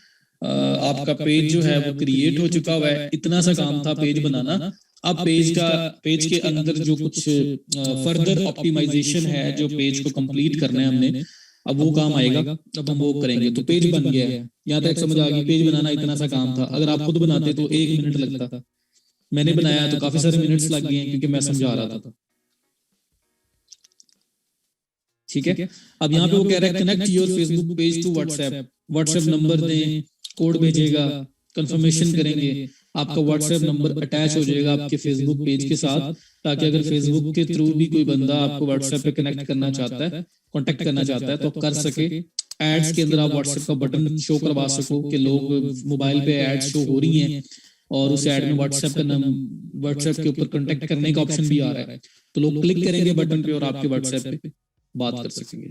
आपका पेज जो है वो क्रिएट हो चुका हुआ है। इतना सा काम था पेज बनाना। अब पेज के अंदर जो कुछ फर्दर ऑप्टिमाइजेशन है, जो पेज को कंप्लीट करना है हमने, अब वो काम आएगा, अब हम वो करेंगे। तो पेज बन गया है, यहाँ तक समझ आ गई। पेज बनाना इतना सा काम था, अगर आप खुद बनाते तो 1 मिनट लगता, मैंने बनाया तो काफी सारे मिनट्स लग गए हैं, क्योंकि मैं समझा रहा था। ठीक है, अब यहाँ पे वो कह रहा है connect your Facebook page to WhatsApp. WhatsApp number दें, कोड भेजेगा, कंफर्मेशन करेंगे, आपका व्हाट्सएप नंबर अटैच हो जाएगा आपके फेसबुक पेज के साथ, ताकि अगर फेसबुक के थ्रू भी कोई बंदा आपको व्हाट्सएप पे कनेक्ट करना चाहता है, कांटेक्ट करना चाहता है, तो कर सके। एड्स के अंदर आप व्हाट्सएप का बटन शो करवा सको कि लोग मोबाइल पे एड शो हो रही हैं, और उस ऐड में व्हाट्सएप का नाम, व्हाट्सएप के ऊपर कांटेक्ट करने का ऑप्शन भी आ रहा है, तो लोग क्लिक करेंगे बटन पे और आपके व्हाट्सएप पे बात कर सकेंगे।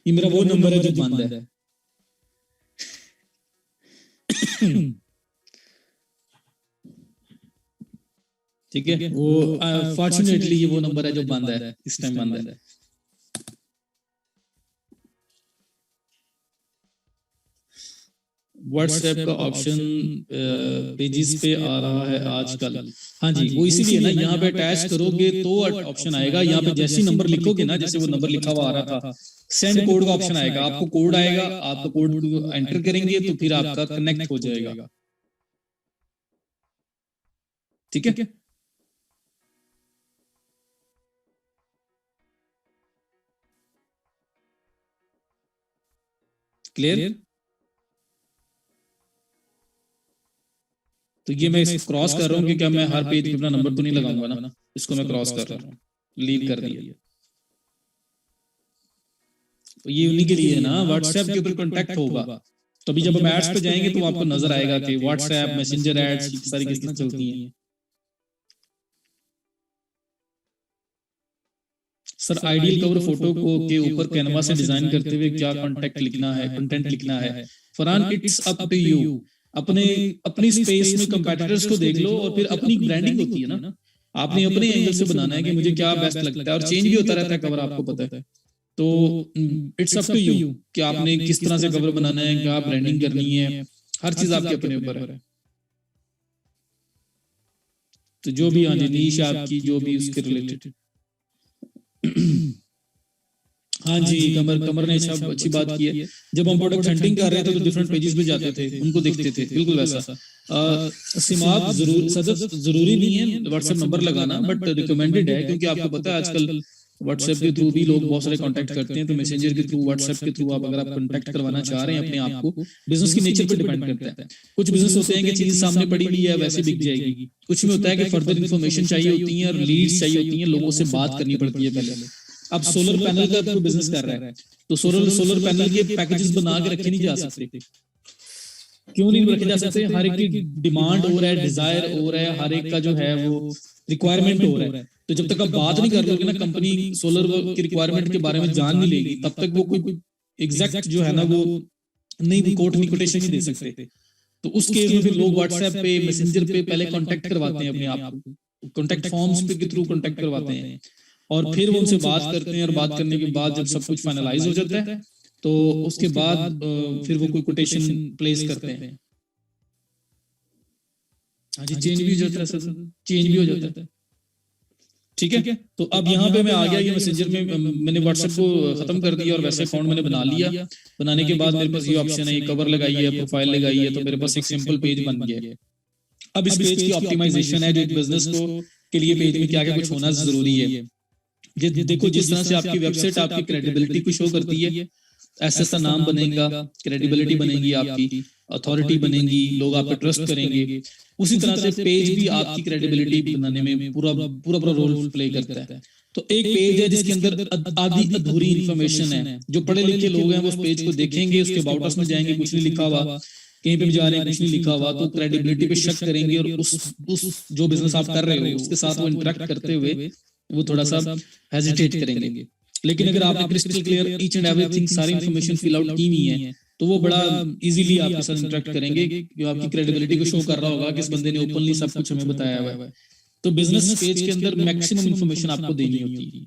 ये मेरा वो नंबर है जो बंद है। ठीक है, वो फॉर्चुनेटली ये वो नंबर है जो बंद है, इस टाइम बंद है। व्हाट्सएप का ऑप्शन पेजेस पे आ रहा है आजकल। हाँ जी, वो इसीलिए ना, यहाँ पे अटैच करोगे तो ऑप्शन आएगा। यहाँ पे जैसे ही नंबर लिखोगे ना, जैसे वो नंबर लिखा हुआ आ रहा था, सेंड कोड का ऑप्शन आएगा, आपको कोड आएगा, आपका कोड एंटर करेंगे तो फिर आपका कनेक्ट हो जाएगा। ठीक है, क्लियर? तो ये मैं इसको क्रॉस कर रहा हूँ, क्योंकि मैं हर पेज पे अपना नंबर तो नहीं लगाऊंगा ना, इसको मैं क्रॉस कर रहा हूँ, लीव कर दिया। तो ये उन्हीं के लिए है ना, व्हाट्सएप के ऊपर कांटेक्ट होगा, तो अभी जब हम एड्स पे जाएंगे तो आपको नजर आएगा कि व्हाट्सएप, मैसेंजर एड्स सारी किस तरह चलती हैं। सर, आइडियल कवर फोटो को के ऊपर कैनवा से डिजाइन करते हुए क्या कंटेंट लिखना है? Farhan, it's up to you. अपने अपनी स्पेस में कंपेटिटर्स को देख लो और फिर अपनी ब्रांडिंग होती है ना, आपने अपने एंगल से बनाना है कि मुझे क्या बेस्ट लगता है, और चेंज भी होता रहता है कवर, आपको पता है। तो इट्स अप टू यू कि आपने किस तरह से कवर बनाना है, क्या ब्रांडिंग करनी है, हर चीज आपके अपने ऊपर है। तो जो भी हाँ जी नीश आपकी जो भी उसके रिलेटेड हाँ जी, कमर कमर ने सब अच्छी बात की है। जब हम प्रोडक्ट हंटिंग कर रहे थे तो डिफरेंट पेजेस पे जाते थे, उनको देखते थे, बिल्कुल वैसा। सिमाब जरूर सदफ जरूरी नहीं है व्हाट्सएप नंबर लगाना, बट रिकमेंडेड है, क्योंकि आपको पता है आजकल व्हाट्सएप के थ्रू भी लोग बहुत सारे कांटेक्ट करते हैं। तो मैसेंजर के थ्रू, व्हाट्सएप के थ्रू आप अगर आप कांटेक्ट करवाना चाह रहे हैं अपने आप को, बिजनेस की नेचर पर डिपेंड करता है। कुछ बिजनेस होते हैं कि चीज सामने पड़ी हुई है वैसे बिक जाएगी, कुछ में होता है कि फर्दर इन्फॉर्मेशन चाहिए होती है और लीड्स चाहिए होती है, लोगों से बात करनी पड़ती है पहले। अब सोलर पैनल का कोई बिजनेस कर रहा है तो सोलर पैनल के पैकेजेस बना के रखे नहीं जा सकते। क्यों नहीं रखे जा सकते? हर एक की डिमांड हो रहा है, डिजायर हो रहा है, हर एक का जो है वो रिक्वायरमेंट हो रहा है। तो जब तक आप बात नहीं कर लोगे ना, कंपनी सोलर की रिक्वायरमेंट के बारे में जान नहीं लेगी, तब तक वो कोई एग्जैक्ट जो है ना वो नहीं कोटेशन नहीं दे सकते। तो उस केस में फिर लोग व्हाट्सएप पे, मैसेंजर पे पहले कांटेक्ट करवाते हैं अपने आप को, कांटेक्ट फॉर्म्स पे के थ्रू कांटेक्ट करवाते हैं, और फिर वो उनसे बात करते हैं, और बात करने के बाद जब सब कुछ फाइनलाइज हो जाता है तो उसके बाद फिर वो कोई कोटेशन प्लेस करते हैं। हाँ जी, चेंज भी हो जाता है सर, चेंज भी हो जाता है। ठीक है, तो अब यहाँ पे मैं आ गया, ये मैसेंजर में मैंने व्हाट्सएप को खत्म कर दिया और वैसे अकाउंट मैंने बना लिया। बनाने के बाद मेरे पास ये ऑप्शन है, ये कवर लगाई है, प्रोफाइल लगाई है, तो मेरे पास एक सिंपल पेज बन गया है। अब इस पेज की ऑप्टिमाइजेशन है, जो एक बिजनेस को के लिए पेज में क्या क्या कुछ होना जरूरी है। देखो, जिस तरह से आपकी वेबसाइट आपकी क्रेडिबिलिटी को शो करती है, ऐसा नाम बनेगा, क्रेडिबिलिटी बनेगी, आपकी अथॉरिटी बनेगी, लोग आप पे ट्रस्ट करेंगे। उसी तरह से पेज भी आपकी क्रेडिबिलिटी बनाने में पूरा पूरा पूरा रोल प्ले करता है। तो एक पेज है जिसके अंदर आधी अधूरी इंफॉर्मेशन है, जो पढ़े लिखे लोग हैं वो उस पेज को देखेंगे, उसके अबाउट अस में जाएंगे, कुछ नहीं लिखा हुआ, कहीं पे भी जा रहे हैं कुछ नहीं लिखा हुआ, तो क्रेडिबिलिटी पे शक करेंगे, और उस जो बिजनेस आप कर रहे हो उसके साथ वो इंटरेक्ट करते हुए वो थोड़ा सा हेजिटेट करेंगे। लेकिन अगर आपने crystal clear each and everything सारी इंफॉर्मेशन फिल आउट की हुई है, तो वो बड़ा इजीली आपके साथ इंटरेक्ट करेंगे, जो आपकी क्रेडिबिलिटी को शो कर रहा होगा कि इस बंदे ने ओपनली सब कुछ हमें बताया हुआ है। तो बिजनेस पेज के अंदर मैक्सिमम इंफॉर्मेशन आपको देनी होती है,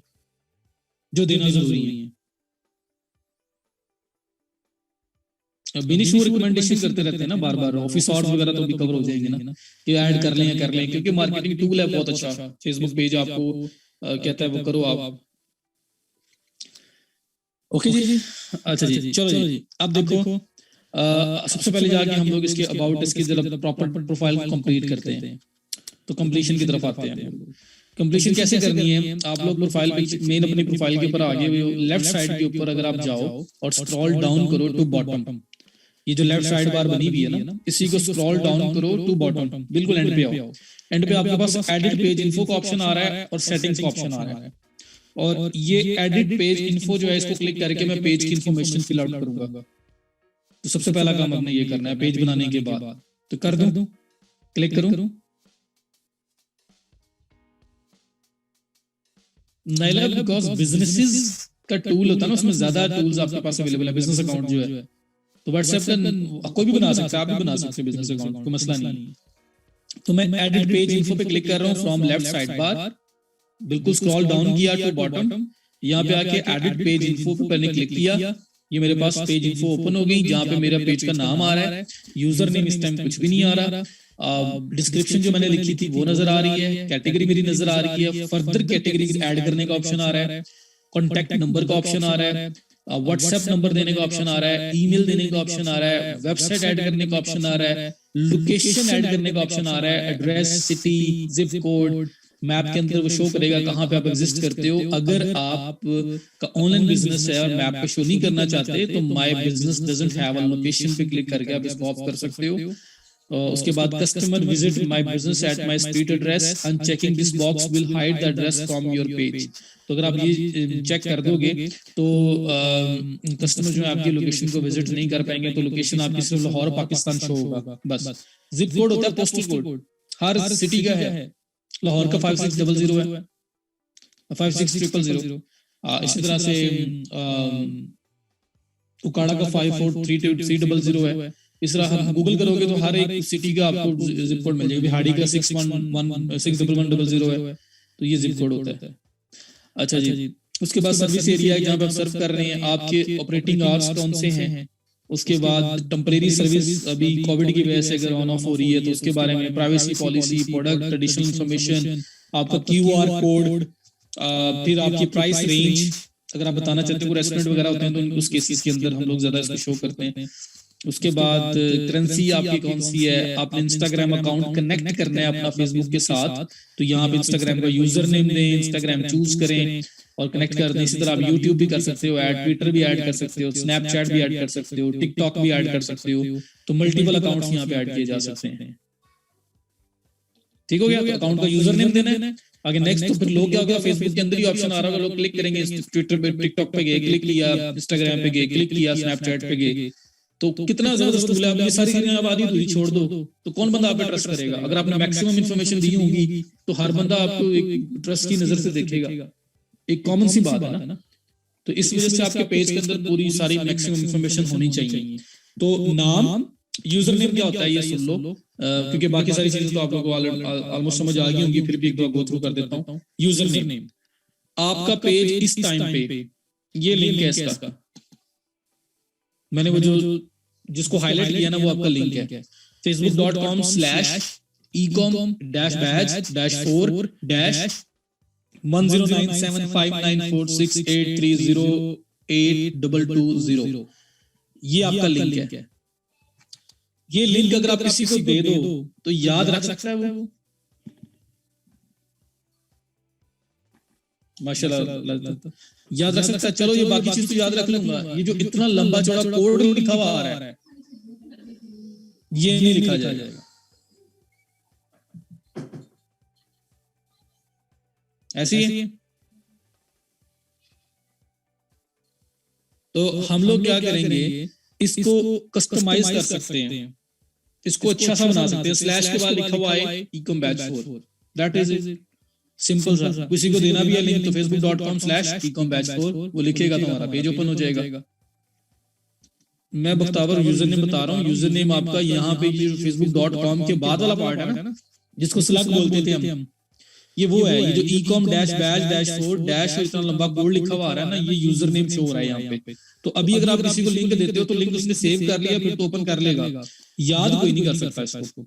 जो देना जरूरी है। बिनिश वो रिकमेंडेशन करते रहते हैं ना बार बार, ऑफिस आवर्स वगैरह तो भी कवर हो जाएंगे ना, कि ऐड कर लें क्योंकि मार्केटिंग टूल है बहुत अच्छा। फेसबुक पेज आपको कहता है वो करो आप। ओके जी, अच्छा जी, चलो जी। अब देखो, सबसे पहले जाके हम लोग इसके अबाउट इसकी जरा प्रॉपर प्रोफाइल को कंप्लीट करते हैं, तो कंप्लीशन की तरफ आते हैं। कंप्लीशन कैसे करनी है? आप लोग प्रोफाइल पे मेन अपनी प्रोफाइल के ऊपर आगे हुए लेफ्ट साइड के ऊपर अगर आप जाओ और स्क्रॉल डाउन करो टू बॉटम, ये जो लेफ्ट साइड बार बनी हुई है ना, इसी को स्क्रॉल डाउन करो टू बॉटम, बिल्कुल एंड पे आओ। एंड पे आपके पास एडिट पेज इन्फो का ऑप्शन आ रहा है और सेटिंग्स का ऑप्शन आ रहा है, और ये एडिट पेज इन्फो जो है इसको क्लिक करके मैं पेज की इंफॉर्मेशन फिल आउट करूंगा। तो सबसे पहला काम अपने ये करना है पेज बनाने के बाद, तो कर दूं, क्लिक करूं। नाइला बिकॉज बिजनेसेस का टूल होता है ना, उसमें ज्यादा टूल्स आपके पास अवेलेबल है। बिजनेस अकाउंट जो है तो व्हाट्सएप का कोई भी बना सकता है, आप भी बना सकते हैं बिजनेस अकाउंट, कोई मसला नहीं। तो मैं एडिट पेज इन्फो पे क्लिक कर रहा हूं फ्रॉम लेफ्ट साइड बार, बिल्कुल स्क्रॉल डाउन किया टू बॉटम, यहाँ पे आके एडिट पेज इन्फो पे मैंने क्लिक किया। ये मेरे पास पेज इन्फो ओपन हो गई, जहाँ पे मेरा पेज का नाम आ रहा है, यूजर नेम इस टाइम कुछ भी नहीं आ रहा, डिस्क्रिप्शन जो मैंने लिखी थी वो नजर आ रही है, कैटेगरी मेरी नजर आ रही है, फर्दर कैटेगरीज ऐड करने का ऑप्शन आ रहा है, कॉन्टैक्ट नंबर का ऑप्शन आ रहा है, व्हाट्सएप नंबर देने का ऑप्शन आ रहा है, ईमेल देने का ऑप्शन आ रहा है, वेबसाइट ऐड करने का ऑप्शन आ रहा है, लोकेशन ऐड करने का ऑप्शन आ रहा है, address, city, zip code, map के अंदर वो शो करेगा कहाँ पे आप एग्जिस्ट करते हो। अगर आप का ऑनलाइन बिजनेस है और मैप पे शो नहीं करना चाहते तो my business doesn't have a location पे क्लिक करके आप इसको ऑफ कर सकते हो। उसके बाद customer visit my business at my street address, unchecking this box will hide the address from your page. तो अगर आप ये चेक कर दोगे तो कस्टमर जो है आपकी लोकेशन को विजिट नहीं कर पाएंगे, तो लोकेशन आपकी सिर्फ लाहौर पाकिस्तान शो होगा बस। जिप कोड होता है पोस्टल कोड, हर सिटी का है। लाहौर का 5600 है, 56000। इसी तरह से उकाड़ा का 54300 है, इस तरह आप गूगल करोगे तो हर एक सिटी का आपको जिप कोड मिल जाएगा। बिहाड़ी का 6116100 है, तो ये जिप कोड होता है। अच्छा जी, उसके बाद सर्विस एरिया है जहाँ पे आप सर्व कर रहे हैं, आपके ऑपरेटिंग आवर्स कौन से हैं, उसके बाद टेम्परेरी सर्विस अभी कोविड की वजह से अगर ऑन ऑफ हो रही है तो उसके बारे में, privacy policy, product additional information, आपका QR कोड, फिर आपकी प्राइस रेंज, अगर आप बताना चाहते हो रेस्टोरेंट वगैरह होते हैं तो उस केसेस के अंदर हम लोग ज्यादा इसको शो करते हैं। उसके बाद करेंसी आपकी कौन सी है, आपने इंस्टाग्राम अकाउंट कनेक्ट करना है अपना फेसबुक के साथ, तो यहाँ पे इंस्टाग्राम का यूजर नेम दें, इंस्टाग्राम चूज करें और कनेक्ट कर दें। इसी तरह आप यूट्यूब भी कर सकते हो ऐड, ट्विटर भी ऐड कर सकते हो, स्नैपचैट भी ऐड कर सकते हो, टिकटॉक भी ऐड कर सकते हो, तो मल्टीपल अकाउंट्स यहाँ पे ऐड किए जा सकते हैं। ठीक हो गया, अकाउंट का यूजर नेम देना है। आगे नेक्स्ट, तो फिर लोग क्या होगा, फेसबुक के अंदर ही ऑप्शन आ रहा होगा, लोग क्लिक करेंगे, ट्विटर पे, टिकटॉक पे गए क्लिक किया, इंस्टाग्राम पे गए क्लिक किया, स्नैपचैट पे गए, तो कितना जबरदस्त टूल है। अब ये सारी चीजें आप आधी अधूरी छोड़ दो तो कौन बंदा आप पे ट्रस्ट करेगा? अगर आपने मैक्सिमम इन्फॉर्मेशन दी होगी तो हर बंदा आपको एक ट्रस्ट की नजर से देखेगा, एक कॉमन सी बात है ना। तो इस वजह से आपके पेज के अंदर पूरी सारी मैक्सिमम इन्फॉर्मेशन होनी चाहिए। तो नाम, यूजर नेम क्या होता है ये सुन लो, क्योंकि बाकी सारी चीजें तो आप लोगों को ऑलमोस्ट समझ आ गई होंगी, फिर भी एक बार गो थ्रू कर देता हूँ। यूजर नेम, आपका पेज इस टाइम पे, ये लिंक है इसका, मैंने वो जो जिसको हाईलाइट किया ना वो आपका लिंक है, facebook.com/ecom-bash4-4-109759468308220, ये आपका लिंक है। ये लिंक अगर आप किसी को दे दो तो याद रख सकता है वो, माशाल्लाह याद रख सकता है। चलो ये बाकी चीज तो याद रख लूंगा, ये जो इतना लंबा चौड़ा कोड लिखा हुआ आ रहा है ये नहीं लिखा जाएगा। ऐसी है। तो हम लोग क्या करेंगे, इसको कस्टमाइज कर सकते हैं, इसको अच्छा सा बना सकते हैं। स्लैश के बाद लिखा हुआ है ecom-batch4, that is it, simple सा। किसी को देना भी है लिंक तो facebook.com/ecom-batch4 वो लिखेगा तो हमारा पेज ओपन हो जाएगा। मैं बख्तावर यूजर नेम बता रहा हूँ, यूजर नेम आपका यहाँ पे facebook.com के बाद वाला पार्ट है ना, जिसको स्लग बोलते थे हम, ये वो है। ये जो ecom-batch-4- इतना लंबा कोड लिखा हुआ आ रहा है ना, ये यूजर नेम शो हो रहा है यहाँ पे। तो अभी अगर आप किसी को लिंक देते हो तो लिंक उसने सेव कर लिया, फिर तो ओपन कर लेगा, याद कोई नहीं कर सकता इसको।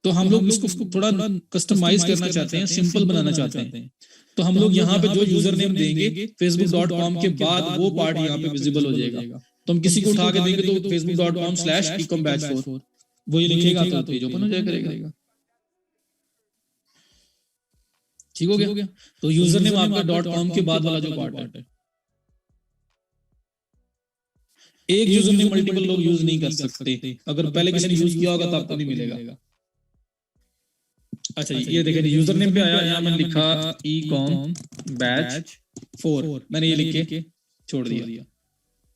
तो हम लोग इसको थोड़ा कस्टमाइज करना चाहते हैं, सिंपल बनाना चाहते हैं। तो हम लोग यहाँ पे जो यूजर नेम देंगे facebook.com के बाद वो पार्ट यहाँ पे विजिबल हो जाएगा। तो हम किसी को उठा के देंगे तो facebook.com/ecom-batch4 वो ये लिखेगा तो पेज ओपन हो जाया करेगा। ठीक हो गया। तो यूजर नेम आपका .com के बाद वाला जो पार्ट है, एक यूजर नेम मल्टीपल लोग यूज नहीं कर सकते। अगर पहले किसी ने यूज किया होगा तो आपको नहीं मिलेगा। अच्छा ये देखें, यूजर नेम पे आया, यहाँ मैंने लिखा ecom-batch4, मैंने ये लिख के छोड़ दिया।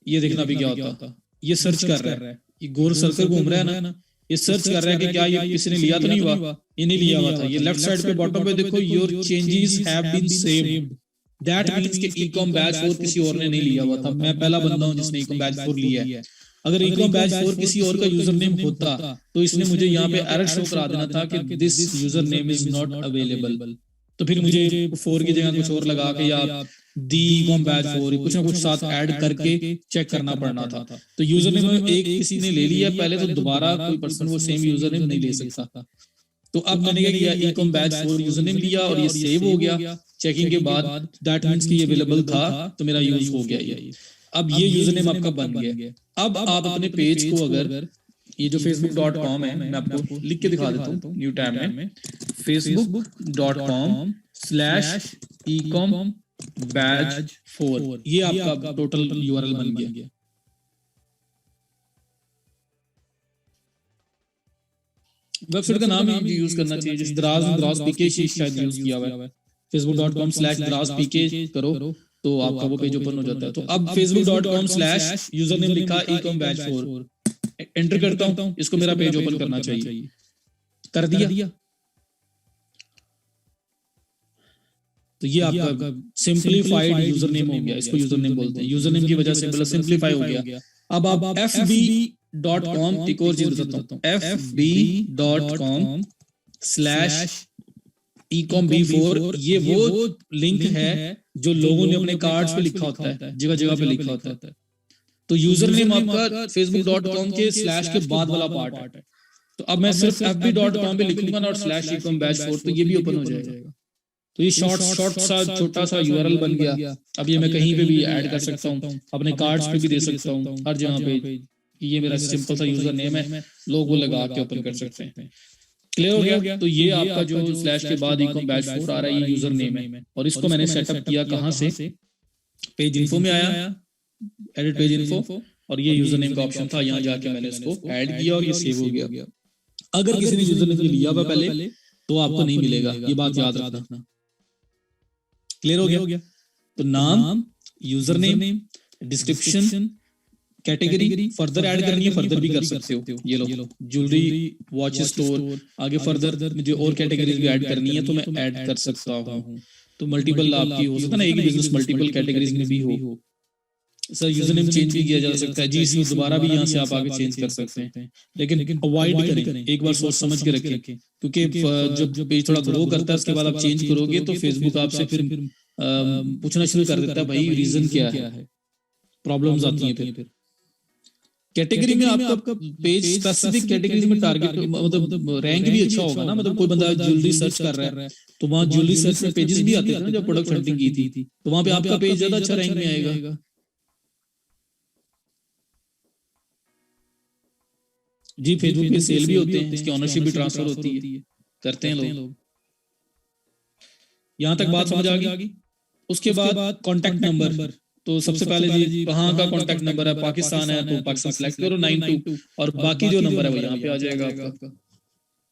ये देखना भी क्या होता, ये सर्च कर रहा है, ये गोल सर्कल घूम रहा है ना, ये सर्च कर रहा है कि क्या ये किसी ने लिया तो नहीं हुआ, ये नहीं लिया हुआ था। ये लेफ्ट साइड पे बॉटम पे देखो, your changes have been saved, that means कि ecom-batch4 किसी और ने नहीं लिया हुआ था, मैं पहला बंदा हूं जिसने ecom-batch4 लिया है। अगर ecom-batch4 किसी और का यूजर नेम होता तो इसने मुझे यहाँ पे एरर शो करा देना था कि this user name is not available, तो फिर मुझे 4 की जगह कुछ और लगा के या दी ecom-batch4 कुछ ना कुछ साथ ऐड करके चेक करना पड़ना था। तो यूजर नेम एक किसी ने ले लिया पहले, तो दोबारा कोई पर्सन वो सेम यूजर नेम नहीं ले सकता। तो अब मैंने क्या किया, ecom-batch4 यूजर नेम लिया और ये सेव हो गया चेकिंग के बाद, दैट मींस कि ये अवेलेबल था तो मेरा यूज हो गया ये। अब ये यूजर नेम आपका बन गया। अब आप अपने पेज को, अगर ये जो facebook.com है, मैं आपको लिख के दिखा देता हूँ न्यू टैब में, facebook.com/ecom-batch4, ये आपका टोटल URL बन गया। वेबसाइट का नाम ही यूज करना चाहिए, जैसे द्राज पीके शायद यूज किया हुआ है। facebook.com/द्राज-pk करो तो आपका वो पेज ओपन हो जाता है। तो अब facebook.com/यूजर नेम लिखा ecom-batch4, एंटर करता हूं, इसको मेरा पेज ओपन करना चाहिए, कर दिया। तो ये आपका सिंपलीफाइड यूजर नेम हो गया, इसको यूजर नेम बोलते हैं। यूजर नेम की वजह से सिंपलीफाई हो गया। अब आप FB fb.com, एक और चीज बताता हूँ, fb.com/ecom-b4, ये वो लिंक है जो लोगों ने अपने कार्ड्स पे लिखा होता है, जगह जगह पे लिखा होता है। तो यूजर नेम आपका facebook.com के स्लैश के बाद वाला पार्ट है। तो अब मैं सिर्फ fb.com पे लिखूंगा ना और /ecom-4, तो ये भी ओपन हो जाएगा। तो ये शॉर्ट सा छोटा सा यूआरएल बन गया। अब ये मैं कहीं पे भी ऐड कर सकता हूँ, अपने कार्ड्स पे भी दे सकता हूँ, हर जगह पे कि ये मेरा सिंपल सा यूजर नेम है, लोग वो लगा के ओपन कर सकते हैं। क्लियर हो गया? तो ये आपका जो स्लैश के बाद ecom-4 आ रहा है, ये यूजर नेम है और इसको मैंने सेटअप किया कहाँ से, पेज इन्फो में आया, एडिट पेज इन्फो, और ये यूजर नेम का ऑप्शन था, यहाँ जाके मैंने इसको ऐड किया और ये सेव हो गया। अगर किसी ने यूजर नेम लिया हुआ पहले तो आपको नहीं मिलेगा, ये बात याद रखना। क्लियर हो गया? तो नाम, user name, description, category further add करनी है, फर्दर भी कर सकते हो। ये लो ज्वेलरी, वॉच स्टोर, आगे फर्दर मुझे और कैटेगरीज भी ऐड करनी है तो मैं ऐड कर सकता हूँ। तो मल्टीपल आपकी हो सकता है ना, एक बिजनेस मल्टीपल कैटेगरीज में भी हो। सर यूजर नेम चेंज भी किया जा सकता है जी, इसमें दोबारा भी यहाँ से आप आगे चेंज कर सकते हैं, लेकिन अवॉइड करें, एक बार सोच समझ के रखें, क्योंकि जब पेज थोड़ा ग्रो करता है उसके बाद आप चेंज करोगे तो फेसबुक आपसे फिर पूछना शुरू कर देता है, भाई रीजन क्या है, प्रॉब्लम्स आती हैं फिर। कैटेगरी में आपका पेज स्पेसिफिक कैटेगरीज में टारगेट मतलब रैंक भी अच्छा होगा ना, मतलब कोई बंदा ज्वेलरी सर्च कर रहा है तो वहाँ ज्वेलरी सर्च में पेजेस भी आते थे ना जब प्रोडक्ट हंटिंग की थी, तो वहाँ पे आपका पेज ज्यादा अच्छा रैंक में आएगा। जी फेसबुक पे सेल भी होते हैं, इसकी ऑनरशिप भी ट्रांसफर होती है, करते हैं लोग। यहाँ तक बात समझ आ गई? उसके बाद कॉन्टैक्ट नंबर, तो सबसे पहले जी कहाँ का कॉन्टैक्ट नंबर है, पाकिस्तान है तो पाकिस्तान सेलेक्ट करो 92, और बाकी जो नंबर है वो यहाँ पे आ जाएगा आपका।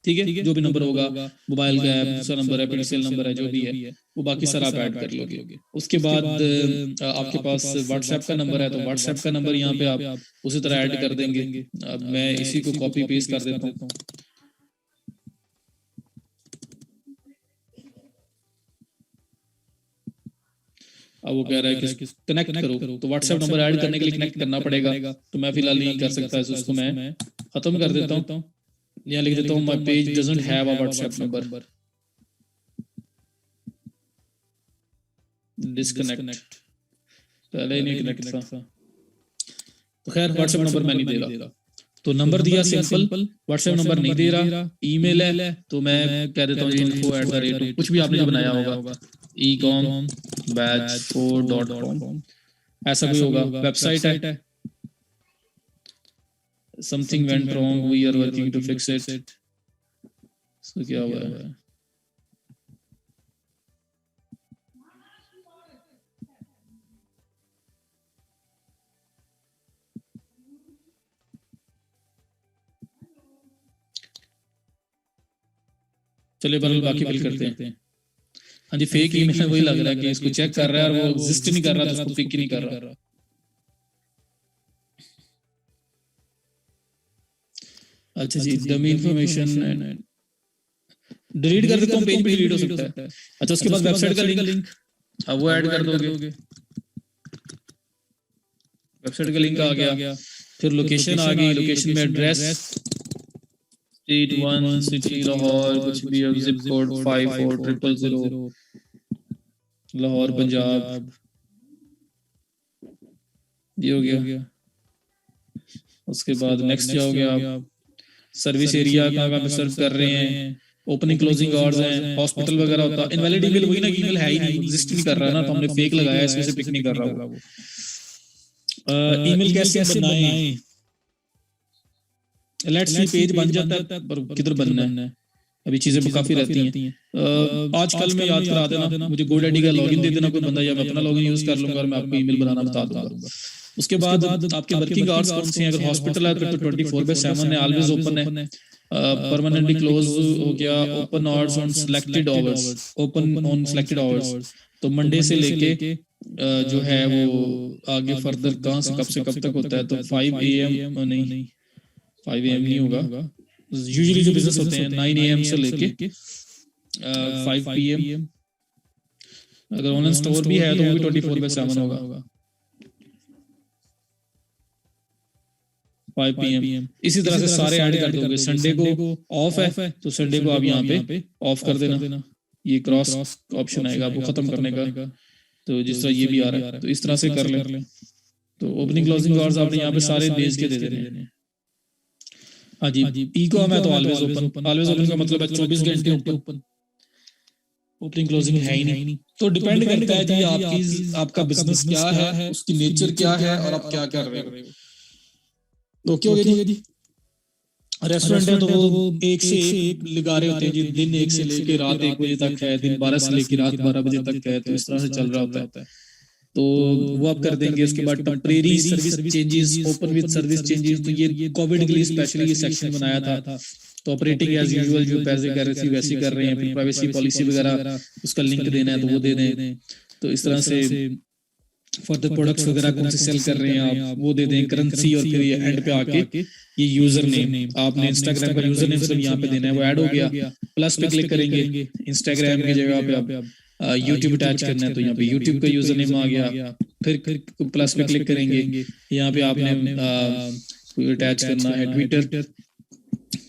ठीक है, जो भी नंबर होगा, मोबाइल का है, दूसरा नंबर है, पेटीसेल नंबर है, जो भी है वो बाकी सारा आप ऐड कर लोगे। उसके बाद आपके पास व्हाट्सएप का नंबर है तो व्हाट्सएप का नंबर यहाँ पे आप उसी तरह ऐड कर देंगे। अब मैं इसी को कॉपी पेस्ट कर देता हूँ। अब वो कह रहा है कि कनेक्ट करो, तो व्हाट्सएप नंबर ऐड करने के लिए कनेक्ट करना पड़ेगा, तो मैं फिलहाल नहीं कर सकता, उसको मैं खत्म कर देता हूँ। यहाँ लिख देता हूँ my page doesn't have a WhatsApp number, disconnect, पहले ही नहीं कनेक्ट था। तो खैर व्हाट्सएप नंबर मैं नहीं दे रहा, तो नंबर दिया सिंपल, व्हाट्सएप नंबर नहीं दे रहा, ईमेल है तो मैं कह देता हूँ info@, कुछ भी आपने जो बनाया होगा, ecom-4.com ऐसा कोई होगा। वेबसाइट है, something went wrong, we are working to fix it, so क्या हुआ है? चलिए बाकी बिल करते हैं। हाँ जी, फेक ईमेल वही लग रहा है कि इसको चेक कर रहा है और वो एग्जिस्ट नहीं कर रहा, तो उसको पिक ही नहीं कर रहा। अच्छा जी, डमी इंफॉर्मेशन डिलीट कर देता हूँ, पेज भी डिलीट हो सकता है। अच्छा उसके बाद वेबसाइट का लिंक अब वो ऐड कर दोगे, वेबसाइट का लिंक आ गया, फिर लोकेशन आ गई, लोकेशन में एड्रेस स्ट्रीट 1 सिटी लाहौर, कुछ भी जिप कोड 54000 लाहौर पंजाब, ये हो गया। उसके बाद नेक्स्ट जाओगे आप, सर्विस एरिया कहाँ पे सर्व कर रहे हैं, ओपनिंग क्लोजिंग आवर्स हैं, हॉस्पिटल वगैरह होता है। इनवैलिड ईमेल वही ना, ईमेल है ही नहीं, एग्जिस्ट नहीं कर रहा ना, तो हमने फेक लगाया, इसमें से पिक नहीं कर रहा वो। ईमेल कैसे बनाएं, लेट्स सी पेज बन जाता है पर किधर बनना है, अभी चीजें काफी रहती हैं। आजकल मैं याद करा देना, मुझे GoDaddy का लॉगिन दे देना कोई बंदा, या मैं अपना लॉगिन यूज कर लूंगा और मैं आपको ईमेल बनाना बता दूंगा। उसके बाद आपके वर्किंग आवर्स कौन से हैं, अगर हॉस्पिटल है तो 24/7 है, ऑलवेज ओपन है। परमानेंटली क्लोज हो गया, open hours on selected hours, open on selected hours, तो मंडे से लेके जो है वो आगे फर्दर कहाँ से कब तक होता है, तो 5 AM नहीं 5 AM नहीं होगा, यूजुअली जो बिजनेस होते हैं 9 AM से लेके 5 PM। अगर ऑनलाइन स्टोर भी है तो वो भी 24/7 होगा। 5 PM। इसी तरह से सारे ऐड कर दोगे। संडे को ऑफ है तो संडे को आप यहाँ पे ऑफ कर देना, ये क्रॉस ऑप्शन आएगा आपको खत्म करने का। तो जिस तरह ये भी आ रहा है तो इस तरह से कर लें। तो ओपनिंग क्लोजिंग आवर्स आपने यहाँ पे सारे डेज के दे देने हैं। हाँ जी, ई कॉम है तो ऑलवेज ओपन। ऑलवेज ओपन का मतलब है 24 घंटे ओपन, ओपनिंग क्लोजिंग है ही नहीं। तो डिपेंड करता है जी आपका बिजनेस क्या है, उसकी नेचर क्या है और आप क्या कर रहे हो। ओके हो गया जी। रेस्टोरेंट है तो वो एक से एक लगा रहे होते हैं जी, दिन 1 से लेके रात 1 बजे तक है, दिन 12 से लेके रात 12 बजे तक है, तो इस तरह से चल रहा होता है। तो वो आप कर देंगे। उसके बाद temporary service changes, open with service changes, तो ये कोविड के लिए स्पेशली ये सेक्शन बनाया था। तो ऑपरेटिंग एज यूजुअल जो पैसे कर रहे थे वैसे कर रहे हैं। फिर प्राइवेसी पॉलिसी वगैरह उसका लिंक देना है तो वो दे दें। तो इस तरह से फर्दर प्रोडक्ट्स वगैरह कौन से सेल कर रहे हैं आप वो दे दें, करेंसी, और फिर ये एंड पे आके ये यूजर नेम आपने इंस्टाग्राम का यूजर नेम सब यहाँ पे देना है, वो ऐड हो गया। प्लस पे क्लिक करेंगे, इंस्टाग्राम की जगह पे आप यूट्यूब अटैच करना है तो यहाँ पे यूट्यूब का यूजर नेम आ गया। फिर प्लस पे क्लिक करेंगे, यहाँ पे आपने अटैच करना है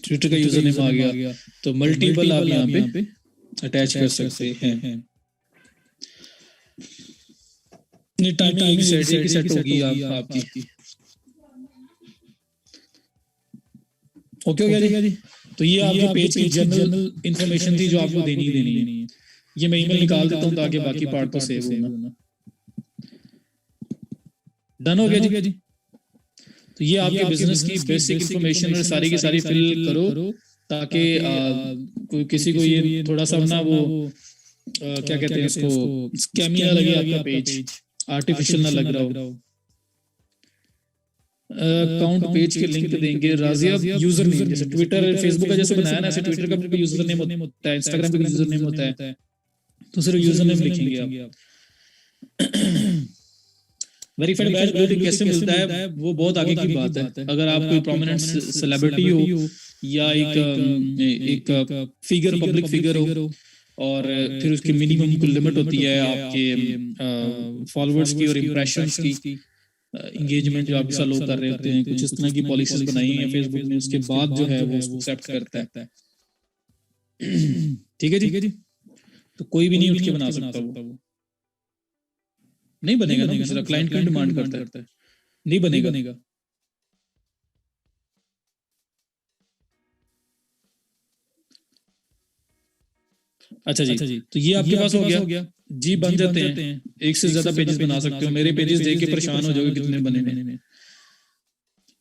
ट्विटर का यूजर नेम आ गया। तो मल्टीपल आप यहाँ पे अटैच कर सकते हैं। टाइमिंग सेट होगी आपकी। ओके हो गया जी। तो ये आपके पेज की जनरल इंफॉर्मेशन थी जो आपको देनी है। ये मैं ईमेल निकाल देता हूँ ताकि बाकी पार्ट तो सेव हो ना। डन हो गया जी। तो ये आपके बिजनेस की बेसिक इंफॉर्मेशन और सारी की सारी फिल करो ताकि कोई किसी को ये थोड़ा सा ना वो क्या कहते हैं इसको स्कैमी ना लगे, आपका पेज आर्टिफिशियल ना लग रहा हो। अकाउंट पेज के लिंक देंगे। राजिया यूजर नेम, जैसे ट्विटर फेसबुक का जैसे बनाया ना, ऐसे ट्विटर का भी यूजर नेम होता है, इंस्टाग्राम का भी यूजर नेम होता है, तो सिर्फ यूजर नेम लिखेंगे आप। वेरीफाइड बैच ब्लू टिक कैसे मिलता है वो बहुत आगे की बात है। अगर आप कोई प्रोमिनेंट सेलिब्रिटी हो या एक फिगर, पब्लिक फिगर हो, और फिर उसकी मिनिमम कुछ लिमिट होती है आपके फॉलोअर्स की और इम्प्रेशंस की, एंगेजमेंट जो आपके साथ लोग कर रहे होते हैं, कुछ इस तरह की पॉलिसीज बनाई हैं फेसबुक ने, उसके बाद जो है वो एक्सेप्ट करता है। ठीक है जी। तो कोई भी नहीं उठ के बना सकता, वो नहीं बनेगा ना, दूसरा क्लाइंट की डिमांड करता है, नहीं बनेगा। अच्छा जी। तो ये आपके पास हो गया जी। बन जाते हैं, एक से ज्यादा पेजेस बना सकते हो। मेरे पेजेस देख के परेशान हो जाओगे कितने बने हैं।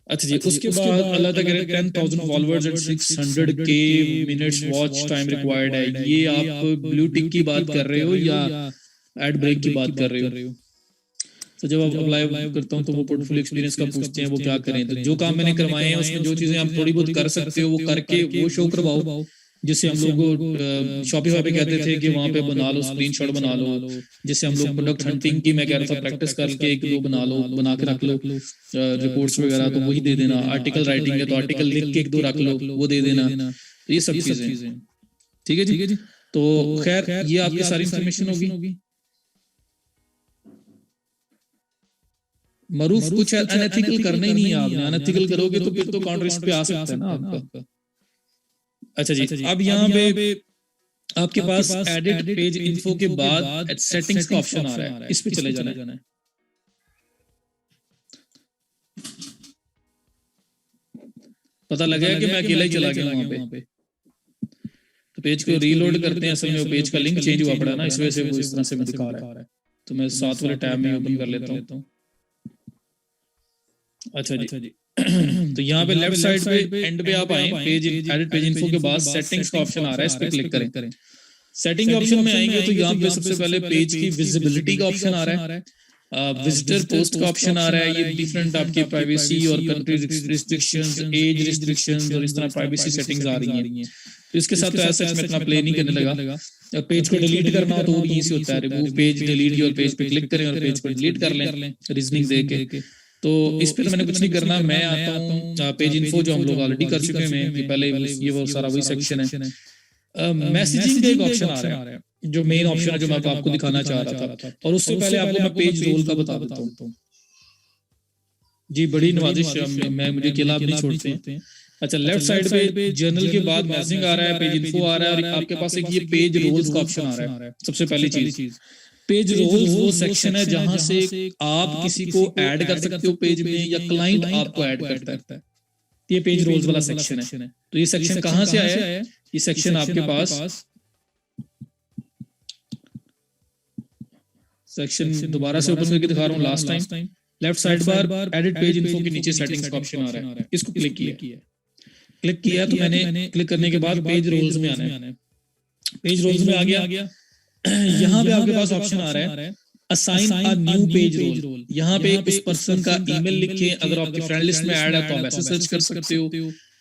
अच्छा जी। उसके बाद अल्लाह तक 10,000 followers and 600K minutes watch time required है। ये आप ब्लू टिक की बात कर रहे हो या एड ब्रेक की बात कर रहे हो? तो जब आप अप्लाई करता हूँ तो वो पोर्टफोलियो एक्सपीरियंस का पूछते हैं वो क्या करें। तो जो काम मैंने करवाए हैं उसमें जो चीजें आप थोड़ी बहुत कर सकते हो वो करके वो शो करवाओ। जिससे हम लोग शॉपिफाई पे कहते थे कि वहां पे बना लो, स्क्रीनशॉट बना लो। जिससे हम लोग प्रोडक्ट हंटिंग की मैं कह रहा था प्रैक्टिस करके 1-2 बना के रख लो, रिपोर्ट्स वगैरह तो वही दे देना। आर्टिकल राइटिंग है तो आर्टिकल लिख के 1-2 रख लो, वो दे देना। तो ये सब चीजें ठीक है जी। तो खैर ये आपकी सारी इंफॉर्मेशन होगी। मरूफ कुछ अनएथिकल करना ही नहीं है आपने। अनएथिकल करोगे तो फिर तो कॉन्ट्रैक्ट पे आ सकता है ना आपका। अच्छा जी। अब यहाँ पे आपके पास एडिट पेज इन्फो के बाद सेटिंग्स का ऑप्शन आ रहा है, इस पे चले जाना है। पता लगा कि मैं अकेला ही चला गया वहां पे। तो पेज को रीलोड करते हैं, असल में वो पेज का लिंक चेंज हुआ पड़ा ना, इस वजह से वो इस तरह से दिखा रहा है। तो मैं साथ वाले टैब में ओपन कर लेता हूँ। अच्छा जी। तो यहाँ पे लेफ्ट साइड पे एंड पे आप आए, पेज एडिट पेज इन्फो के बाद सेटिंग्स का ऑप्शन आ रहा है, इस पे क्लिक करें। सेटिंग ऑप्शन में आएंगे तो यहाँ पे सबसे पहले पेज की विजिबिलिटी का ऑप्शन आ रहा है, विजिटर पोस्ट का ऑप्शन आ रहा है। ये डिफरेंट आपकी प्राइवेसी और कंट्री रिस्ट्रिक्शंस, एज रिस्ट्रिक्शंस और इस तरह प्राइवेसी सेटिंग्स आ रही हैं। तो इसके साथ तो ऐसा मैं इतना प्ले नहीं करने लगा। पेज को डिलीट करना हो तो वो इजी होता है, remove page, delete your page पे क्लिक करें और पेज को डिलीट कर लें रीजनिंग देके। तो इस पे तो मैंने कुछ नहीं करना, मैं आता हूँ पेज इन्फो जो हम लोग ऑलरेडी कर चुके हैं कि पहले ये वो सारा वही सेक्शन है। मैसेजिंग का एक ऑप्शन आ रहा है जो मेन ऑप्शन है जो मैं आपको दिखाना चाह रहा था, और उससे पहले आपको मैं पेज रोल का बता देता हूँ। जी बड़ी नवाजिश मैं मुझे अकेला आप नहीं छोड़ते हैं। अच्छा, लेफ्ट साइड पे जर्नल के बाद मैसेजिंग आ रहा है, पेज इन्फो आ रहा है, और आपके पास एक ये पेज रोल्स का ऑप्शन आ रहा है। सबसे पहली चीज, पेज रोल्स वो सेक्शन है जहां से आप किसी को ऐड कर सकते हो पेज में, या क्लाइंट आपको ऐड करता है। ये पेज रोल्स वाला सेक्शन है। तो ये सेक्शन कहां से आया है? ये सेक्शन आपके पास सेक्शन दोबारा से ओपन करके दिखा रहा हूँ last time. Left side bar edit page info के नीचे सेटिंग्स का ऑप्शन आ रहा है, इसको क्लिक किया तो मैंने क्लिक करने के बाद पेज रोल्स में आना है। पेज रोल्स में आ गया। यहाँ पे आपके पास ऑप्शन आ रहा है assign a new page role. यहाँ पे उस पर्सन का ईमेल लिखें, अगर आपके फ्रेंड लिस्ट में ऐड है तो आप ऐसे सर्च कर सकते हो।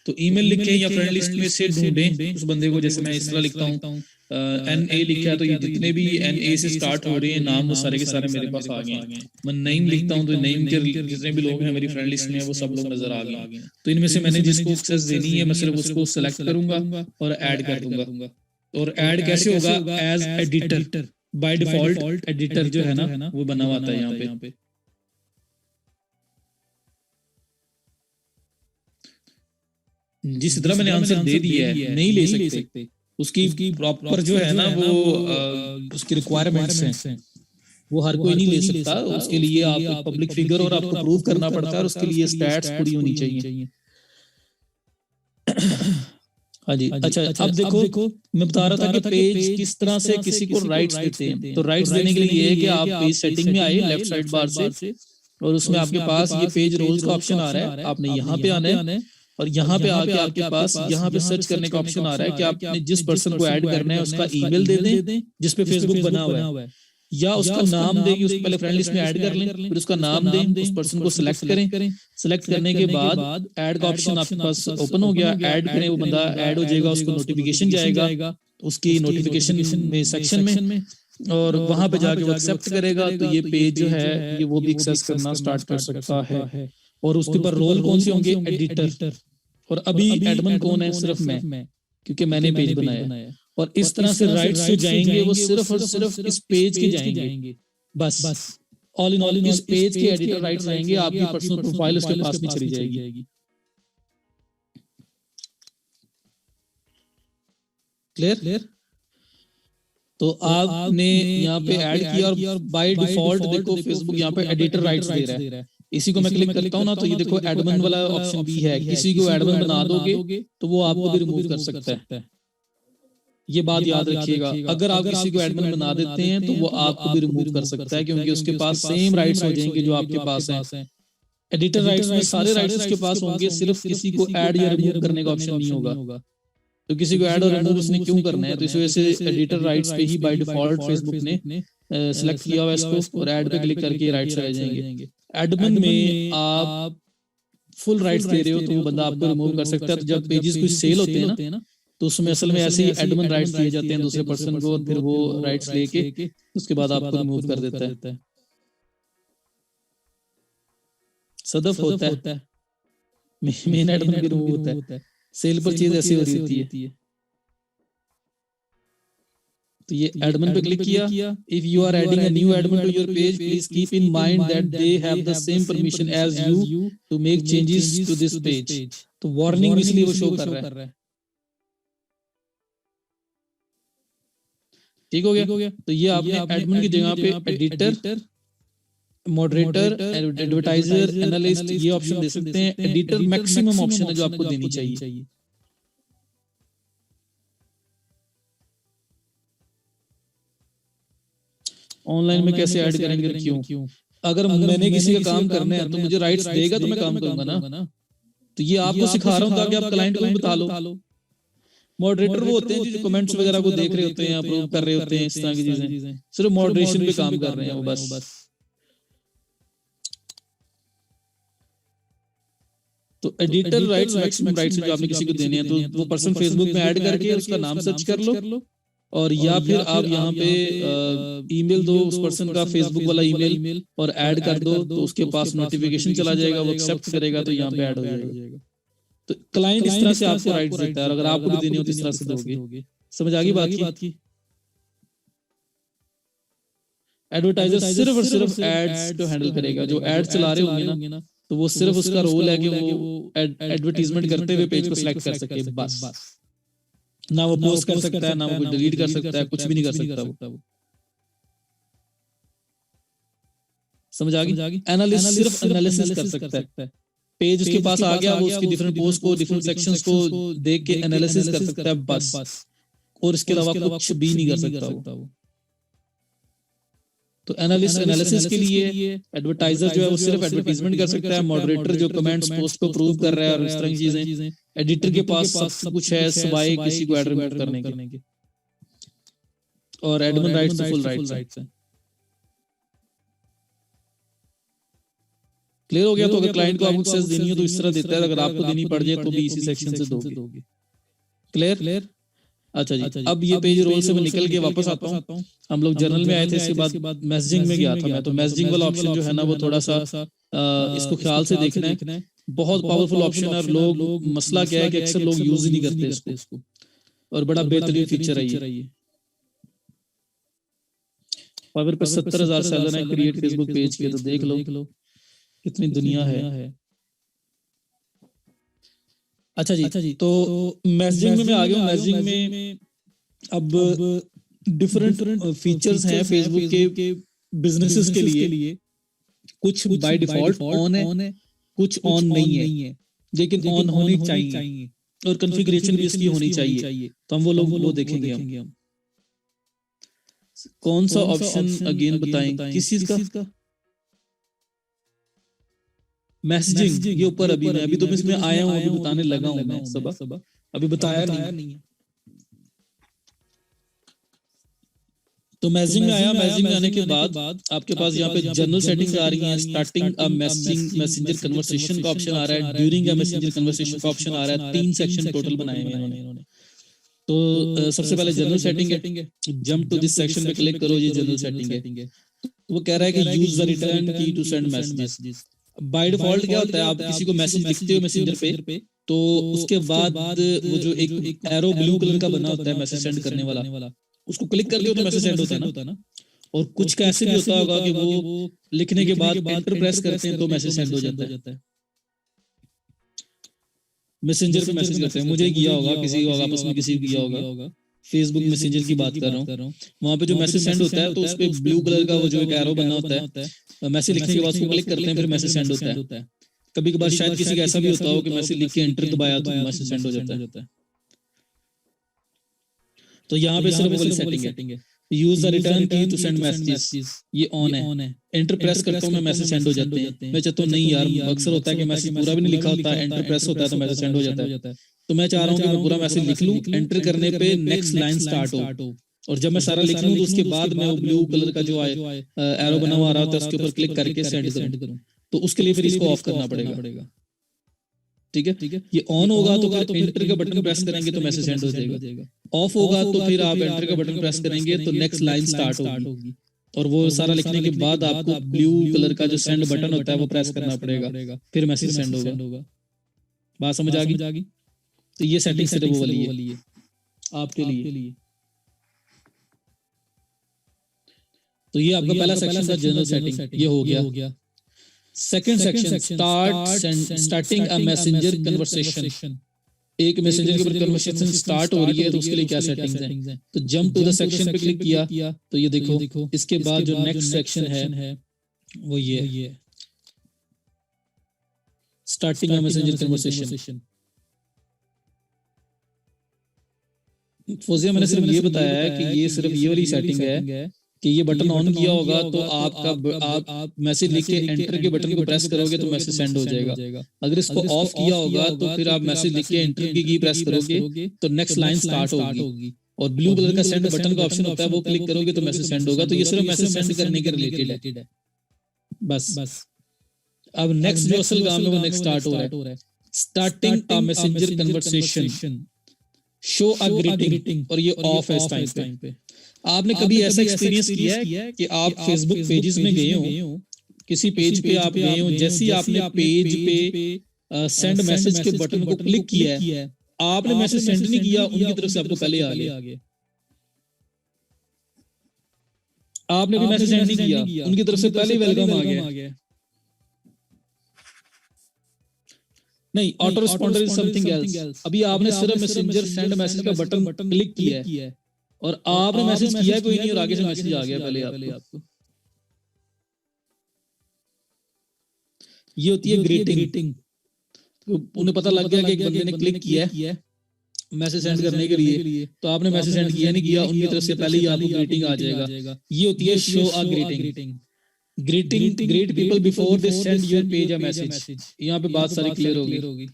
तो ईमेल लिखें या फ्रेंड लिस्ट में से ढूंढें उस बंदे को। जैसे मैं इस तरह लिखता हूँ NA लिखा है, तो ये जितने भी NA से स्टार्ट हो रहे हैं नाम, वो सारे के सारे मेरे पास आ गए हैं। मैं नेम लिखता हूँ तो नेम के जितने भी लोग हैं मेरी फ्रेंड लिस्ट में वो सब लोग नजर आ गए। तो इनमें से मैंने जिसको एक्सेस देनी है मैं सिर्फ उसको सेलेक्ट करूंगा और ऐड कर दूंगा। और ऐड कैसे होगा? As editor. By default editor जो है ना वो बना हुआ आता है यहाँ पे। जिस तरह मैंने आंसर दे दिया है, नहीं ले सकते, उसकी प्रॉपर जो है ना वो उसकी रिक्वायरमेंट्स हैं, वो हर कोई नहीं ले सकता। उसके लिए आप एक पब्लिक फिगर और आपको प्रूव करना पड़ता है, और उसके लिए स्टैट्स पूरी होनी चाहिए। हाँ जी। अच्छा, अब देखो मैं बता रहा था कि पेज किस तरह से किसी को राइट्स देते हैं। तो राइट्स देने के लिए ये है कि आप पेज सेटिंग में आए लेफ्ट साइड बार से, और उसमें आपके पास ये पेज रोल्स का ऑप्शन आ रहा है। आपने यहाँ पे आना है, और यहाँ पे आके आपके पास यहाँ पे सर्च करने का ऑप्शन आ रहा है कि आपने जिस पर्सन को ऐड करना है उसका ईमेल दे दें जिसपे फेसबुक बना हुआ है, या उसका नाम दें। उसको पहले फ्रेंड लिस्ट में ऐड कर लें, फिर उसका नाम दें, उस पर्सन को सिलेक्ट करें। सिलेक्ट करने के बाद ऐड का ऑप्शन आपके पास ओपन हो गया। ऐड करें, वो बंदा ऐड हो जाएगा, उसको नोटिफिकेशन जाएगा उसकी नोटिफिकेशन में सेक्शन में, और वहां पे जाके वो एक्सेप्ट करेगा। तो ये पेज जो है ये वो भी एक्सेस करना स्टार्ट कर सकता है। और उसके ऊपर रोल कौन से होंगे? एडिटर। और अभी एडमिन कौन है? सिर्फ मैं, क्योंकि मैंने पेज बनाया। और इस तरह से राइट्स जो जाएंगे वो सिर्फ और सिर्फ इस पेज के जाएंगे। बस ऑल इन ऑल इस पेज के एडिटर राइट्स जाएंगे, आपकी पर्सनल प्रोफाइल उसके पास नहीं चली जाएगी। क्लियर? तो आपने यहाँ पे ऐड किया, और बाय डिफॉल्ट देखो फेसबुक यहाँ पे एडिटर राइट्स दे रहा है। इसी को मैं क्लिक करता हूँ ना, तो ये देखो एडमिन वाला ऑप्शन भी है। किसी को एडमिन बना दोगे तो वो आपको भी रिमूव कर सकता है। ये बात याद रखिएगा, अगर आप किसी को एडमिन बना देते हैं तो वो आपको भी रिमूव कर सकता है, क्योंकि उसके पास सेम राइट्स हो जाएंगे जो आपके पास हैं। एडिटर राइट्स में सारे राइट्स उसके पास होंगे, सिर्फ किसी को ऐड या रिमूव करने का ऑप्शन नहीं होगा। तो किसी को ऐड और रिमूव उसने क्यों करना है? तो इस वजह से एडिटर राइट्स पे ही बाय डिफॉल्ट फेसबुक ने सिलेक्ट किया हुआ इसको, और ऐड पे क्लिक करके राइट्स आ जाएंगे। एडमिन में आप फुल राइट्स दे रहे हो तो वो बंदा आपको रिमूव कर सकता है। तो जब पेजेस कुछ सेल होते हैं ना, तो उसमें असल में ऐसे ही एडमिन राइट्स दिए जाते हैं दूसरे पर्सन को, और फिर वो राइट्स लेके उसके बाद आपको रिमूव कर देता है। सदफ होता है, मेन एडमिन भी रिमूव होता है। सेल पर चीज ऐसी हो रही होती है। तो ये एडमिन पे क्लिक किया। If you are adding a new admin to your page, please keep in mind that they have the same permission as you to make changes to this page. तो वार्निंग इसलिए वो show कर रहा है। ठीक हो गया? तो ये आपने एडमिन की जगह पे एडिटर, मॉडरेटर, एडवर्टाइजर, एनालिस्ट ये ऑप्शन दे सकते हैं। एडिटर मैक्सिमम ऑप्शन है जो आपको देनी चाहिए। ऑनलाइन में कैसे ऐड करेंगे? क्यों? अगर मैंने किसी का काम करना है तो मुझे राइट्स देगा तो मैं काम करूंगा ना। तो ये आपको सिखा रहा हूँ ताकि आप क्लाइंट को बता लो। मॉडरेटर वो होते हैं जो कमेंट्स वगैरह को देख रहे होते हैं, अप्रूव कर रहे होते हैं, इस तरह की चीजें। सिर्फ मॉडरेशन पे काम कर रहे हैं वो बस। तो एडिटर राइट्स मैक्सिमम राइट्स जो आपने किसी को देने हैं, तो वो पर्सन फेसबुक में ऐड करके उसका नाम सर्च कर लो, और या फिर आप यहाँ पे ईमेल दो उस पर्सन का फेसबुक वाला ईमेल और ऐड कर दो, तो उसके पास नोटिफिकेशन चला जाएगा, वो एक्सेप्ट करेगा तो यहाँ पे ऐड हो जाएगा। तो क्लाइंट इस तरह से आपको राइट्स देता है, और अगर आपको भी देनी हो तो इस तरह से दोगे। समझ आ गई बात की? एडवर्टाइजर सिर्फ और सिर्फ एड्स को हैंडल करेगा। जो एड चला रहे होंगे ना तो वो सिर्फ उसका रोल है कि वो एडवर्टीजमेंट करते हुए पेज को सिलेक्ट कर सके, बस। ना वो पोस्ट कर सकता है, ना वो डिलीट कर सकता है, कुछ भी नहीं कर सकता वो। समझ आ गई? एनालिस्ट सिर्फ एनालिसिस कर सकता है। पेज उसके पास आ गया, वो उसकी डिफरेंट पोस्ट को, डिफरेंट सेक्शंस को देख के एनालिसिस कर सकता है, बस। और इसके अलावा कुछ भी नहीं कर सकता वो। तो एनालिस्ट एनालिसिस के लिए, एडवर्टाइजर जो है वो सिर्फ एडवर्टाइजमेंट कर सकता है, मॉडरेटर जो कमेंट्स पोस्ट को अप्रूव कर रहा है और इस तरह की चीजें, एडिटर के पास सब कुछ है सिवाय किसी को ऐड रिमूव करने के, और एडमिन राइट्स तो फुल राइट्स है। क्लियर हो गया? तो अगर क्लाइंट को आपको एक्सेस देनी है तो इस तरह देता है, अगर आपको देनी पड़ जाए तो भी इसी सेक्शन से दोगे। क्लियर? अच्छा जी, अब ये पेज रोल से मैं निकल के वापस आता हूँ। हम लोग जर्नल में आए थे, इसके बाद मैसेजिंग में गया था मैं। तो मैसेजिंग वाला ऑप्शन जो है ना वो थोड़ा सा इसको ख्याल से देखना है, बहुत पावरफुल ऑप्शन है। और लोग मसला क्या है कि अक्सर लोग यूज ही नहीं करते इसको, और बड़ा बेहतरीन फीचर है ये। फाइवर पे 70,000 सेलर है क्रिएट फेसबुक पेज के, तो देख लो कितनी दुनिया है। अच्छा जी, तो मैसेजिंग में मैं आ गया हूँ। मैसेजिंग में अब डिफरेंट फीचर्स हैं फेसबुक के बिजनेसेस के लिए। कुछ बाय डिफॉल्ट ऑन है, कुछ ऑन नहीं है, लेकिन ऑन होने चाहिए, और कॉन्फ़िगरेशन भी इसकी होनी चाहिए। तो हम वो देखेंगे हम। कौन सा ऑप्शन अगेन बताएं, किस चीज का? मैसेजिंग के ऊपर अभी तो मैं इसमें आया हूँ, अभी बताने लगा हूँ मैं सब, अभी बताया नहीं है। तो मैसेजिंग में आया। मैसेजिंग में आने के बाद आपके पास यहाँ पे जनरल सेटिंग्स आ रही हैं। Starting a messaging messenger conversation का ऑप्शन आ रहा है, ड्यूरिंग अ मैसेंजर कन्वर्सेशन का ऑप्शन आ रहा है। 3 सेक्शन टोटल बनाए हुए इन्होंने। तो सबसे पहले जनरल सेटिंग है, जंप टू दिस सेक्शन पे क्लिक करो, ये जनरल सेटिंग है। तो वो कह रहा है कि use the return key to send messages. By default क्या होता है, आप किसी को मैसेज लिखते हो मैसेंजर पे, तो उसके बाद वो जो एक एरो ब्लू कलर का बना होता है मैसेज सेंड करने वाला, उसको क्लिक करते हो तो मैसेज सेंड होता है ना। और कुछ का ऐसे भी होता होगा कि वो लिखने के बाद एंटर प्रेस करते हैं तो मैसेज सेंड हो जाता है। मैसेंजर पे मैसेज करते हैं, मुझे किया होगा, किसी को आपस में किसी को किया होगा। फेसबुक मैसेंजर की बात कर रहा हूँ, वहां पे जो मैसेज सेंड होता है तो उस पे ब्लू कलर का वो जो एक एरो बना होता है, मैसेज लिखने के बाद उसको क्लिक करते हैं, फिर मैसेज सेंड होता है। कभी कभार शायद किसी का ऐसा भी होता हो कि मैसेज लिख के एंटर दबाया तो मैसेज सेंड हो जाता है। तो यहाँ पे सिर्फ वो वाली सेटिंग है, use the return key to send messages, ये ऑन है। एंटर प्रेस करता हूँ मैं, मैसेज सेंड हो जाते हैं। मैं चाहता हूँ नहीं यार, अक्सर होता है कि मैसेज पूरा भी नहीं लिखा होता, एंटर प्रेस होता है तो मैसेज सेंड हो जाता है। तो मैं चाह रहा हूँ कि मैं पूरा मैसेज लिख लूँ, एंटर करने पे नेक्स्ट लाइन स्टार्ट हो, और जब मैं सारा लिख लूँ तो उसके बाद मैं वो ब्लू कलर का जो एरो बना हुआ आ रहा होता है उसके ऊपर क्लिक करके सेंड करूँ। तो उसके लिए फिर इसको ऑफ करना पड़ेगा। ठीक है, ये ऑन होगा तो फिर एंटर का बटन प्रेस करेंगे तो मैसेज सेंड हो जाएगा। ऑफ होगा तो फिर आप एंटर का बटन प्रेस करेंगे तो नेक्स्ट लाइन स्टार्ट होगी, और वो सारा लिखने के बाद आपको ब्लू कलर का जो सेंड बटन होता है वो प्रेस करना पड़ेगा, फिर मैसेज सेंड होगा। बात समझ आ गई? तो ये सेटिंग सिर्फ वो वाली है आपके लिए। तो ये आपका पहला सेक्शन था, जनरल सेटिंग, ये हो गया। Second section, starting a messenger conversation. एक मैसेंजर के ऊपर कन्वर्सेशन स्टार्ट हो रही है तो उसके लिए क्या सेटिंग्स हैं। तो जंप टू द सेक्शन पे क्लिक किया तो ये देखो इसके बाद जो नेक्स्ट सेक्शन है वो ये starting a messenger conversation. Fauzia मैंने सिर्फ ये बताया है कि ये सिर्फ ये वाली सेटिंग है कि ये बटन ऑन किया होगा तो आप मैसेज लिख के एंटर के बटन को प्रेस करोगे तो मैसेज सेंड हो जाएगा। अगर इसको ऑफ किया होगा तो फिर आप मैसेज लिख के एंटर की प्रेस करोगे तो नेक्स्ट लाइन स्टार्ट होगी, और ब्लू कलर का सेंड बटन का ऑप्शन होता है वो क्लिक करोगे तो मैसेज सेंड होगा। तो ये सिर्फ मैसेज सेंड करने के रिलेटेड है बस। अब नेक्स्ट जो असल काम है वो नेक्स्ट स्टार्ट हो रहा है, starting a messenger conversation, show a greeting, और ये ऑफ है इस टाइम पे। आपने कभी ऐसा एक्सपीरियंस किया है कि आप फेसबुक पेजेस में गए हो, किसी पेज पे आप गए हो, जैसे ही आपने पेज पे सेंड मैसेज के बटन को क्लिक किया है, आपने मैसेज सेंड नहीं किया, उनकी तरफ से आपको पहले आ गया। आपने भी मैसेज सेंड नहीं किया, उनकी तरफ से पहले वेलकम आ गया। नहीं, auto responder is something else. अभी आपने सिर्फ मैसेंजर सेंड मैसेज का बटन क्लिक किया है और आपने मैसेज किया कोई नहीं और आगे से मैसेज आ गया पहले आपको। ये होती है ग्रीटिंग। उन्हें पता लग गया कि एक बंदे ने क्लिक किया है मैसेज सेंड करने के लिए, तो आपने मैसेज सेंड किया नहीं किया, उनकी तरफ से पहले ही आपको ग्रीटिंग आ जाएगा। ये होती है show a greeting. Greet people before they send your page a message. यहाँ पे बात सारी क्लियर होगी।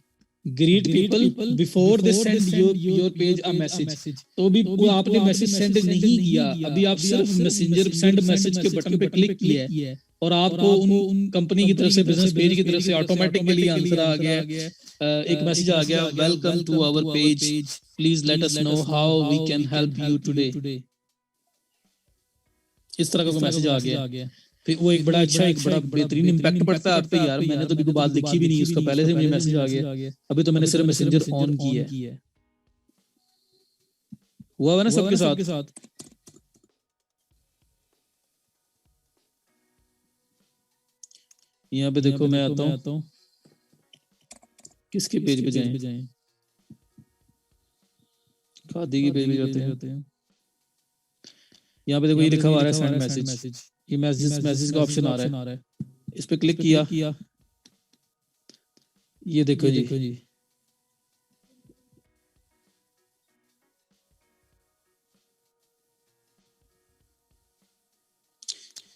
Greet people before they send your page a message. तो भी वो आपने मैसेज सेंड नहीं किया, अभी आप सिर्फ मैसेंजर सेंड मैसेज के बटन पे क्लिक किया है और आपको उन कंपनी की तरफ से, बिजनेस पेज की तरफ से ऑटोमेटिकली आंसर आ गया, एक मैसेज आ गया, welcome to our page, please let us know how we can help you today. इस तरह का मैसेज आ गया। फिर वो एक बड़ा अच्छा, एक बड़ा बेहतरीन इम्पैक्ट पड़ता है आप पे। यार मैंने तो अभी कोई बात देखी भी नहीं, उसका पहले से मुझे मैसेज आ गया, अभी तो मैंने सिर्फ मैसेंजर ऑन किया है। हुआ है ना सबके साथ? यहाँ पे देखो मैं आता हूँ, किसके पेज पे जाएं? खादी के पेज पे जाते हैं। यहाँ पे देखो ये लिखा हुआ है सेंड मैसेज, ये मैसेज का ऑप्शन आ रहा है, इस पे क्लिक किया, ये देखो जी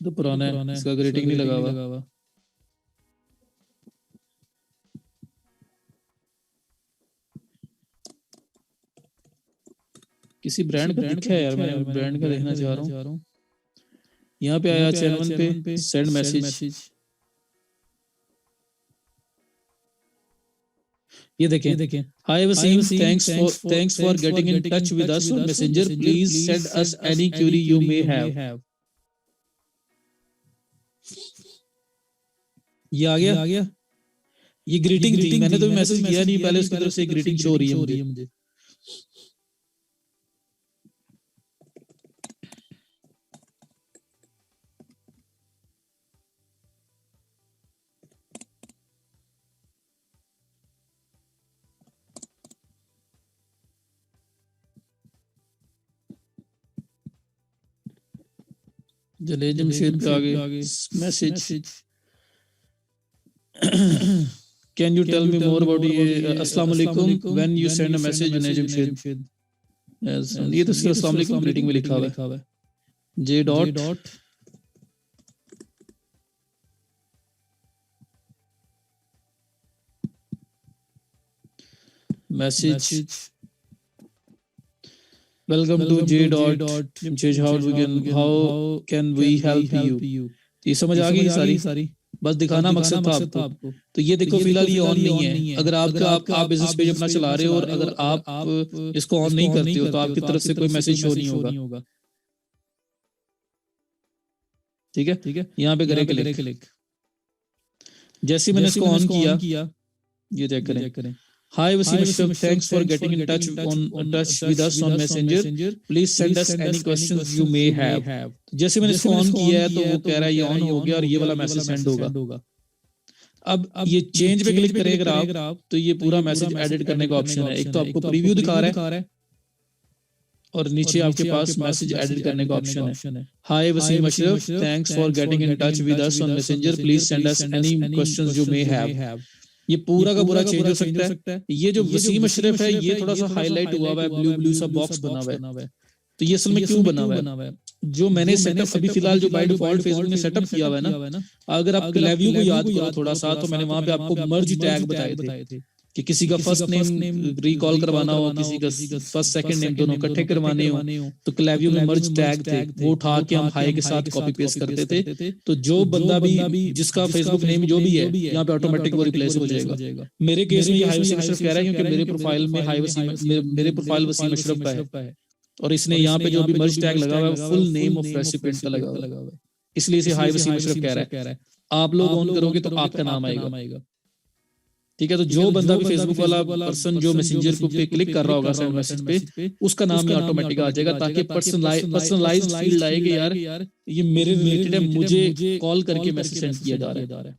तो पुराना है, इसका ग्रीटिंग नहीं लगा हुआ। किसी ब्रांड का दिखा है यार, मैं ब्रांड का देखना चाह रहा हूँ। यहाँ पे आया चैनल पे सेंड मैसेज, ये देखें, hi Waseem, thanks for getting in touch with us on Messenger, please send us any query you may have. ये आ गया, ये ग्रीटिंग थी, मैंने तो मैसेज किया नहीं, पहले उसकी तरफ से ग्रीटिंग शो हो रही है मुझे। जले जमशेद पे आगे message, can you tell me more about ये अस्सलाम वालेकुम when you send a message Junaid Jamshed. ये तो सिर्फ अस्सलाम वालेकुम ग्रीटिंग में लिखा हुआ है, J dot message, welcome to J dot Jamshed, how can we help you. ये समझ आ गई सारी, बस दिखाना मकसद था आपको। तो ये देखो फिलहाल ये ऑन नहीं है। अगर आप बिजनेस पेज अपना चला रहे हो और अगर आप इसको ऑन नहीं करते हो तो आपकी तरफ से कोई मैसेज शो नहीं होगा। ठीक है, यहाँ पे करें क्लिक, जैसे मैंने इसको ऑन किया, ये चेक करें, hi Waseem Ashraf, thanks for getting in touch with us on Messenger, please send us any questions you may have. जैसे मैंने इसको ऑन किया है तो वो कह रहा है ये ऑन हो गया और ये वाला मैसेज सेंड होगा। अब ये चेंज पे क्लिक करें अगर आप, तो ये पूरा मैसेज एडिट करने का ऑप्शन है। एक तो आपको प्रीव्यू दिखा रहा है और नीचे आपके पास मैसेज एडिट करने का ऑप्शन है। Hi Waseem Ashraf, thanks for getting in touch with us on Messenger, please send us any questions you may have. ये पूरा का पूरा चेंज हो सकता है। ये जो वसीम अशरफ है ये थोड़ा सा हाईलाइट हुआ हुआ है, ब्लू सा बॉक्स बना हुआ है। तो ये असल में क्यों बना हुआ है? जो मैंने सेटअप अभी फिलहाल जो बाय डिफॉल्ट फेसबुक ने सेटअप किया हुआ है ना, अगर आप क्लेवियो को याद करो थोड़ा सा, तो मैंने वहां पे आपको मर्ज टैग बताए थे कि किसी का फर्स्ट नेम रिकॉल करवाना हो, किसी का फर्स्ट सेकंड नेम दोनों इकट्ठे करवाने हो, तो क्लेवियो में मर्ज टैग थे, वो उठा के हम हाई के साथ कॉपी पेस्ट करते थे। तो जो बंदा भी जिसका फेसबुक नेम जो भी है यहाँ पे ऑटोमेटिक वो रिप्लेस हो जाएगा। मेरे केस में ये हाई वसीम अशरफ कह रहा है क्योंकि मेरे प्रोफाइल में मेरे प्रोफाइल वसीम अशरफ का है और इसने यहाँ पे जो भी मर्ज टैग लगा हुआ है फुल नेम ऑफ रेसिपिएंट का लगा हुआ है, इसलिए इसे हाई वसीम अशरफ कह रहा है। आप लोग ऑन करोगे तो आपका नाम आएगा। ठीक है, तो जो बंदा भी फेसबुक वाला पर्सन जो मैसेंजर पे क्लिक कर रहा होगा सेंड मैसेज पे, उसका नाम ही ऑटोमेटिक आ जाएगा, ताकि पर्सनलाइज्ड फील्ड आए कि यार ये मेरे रिलेटेड है, मुझे कॉल करके मैसेज सेंड किया जा रहा है।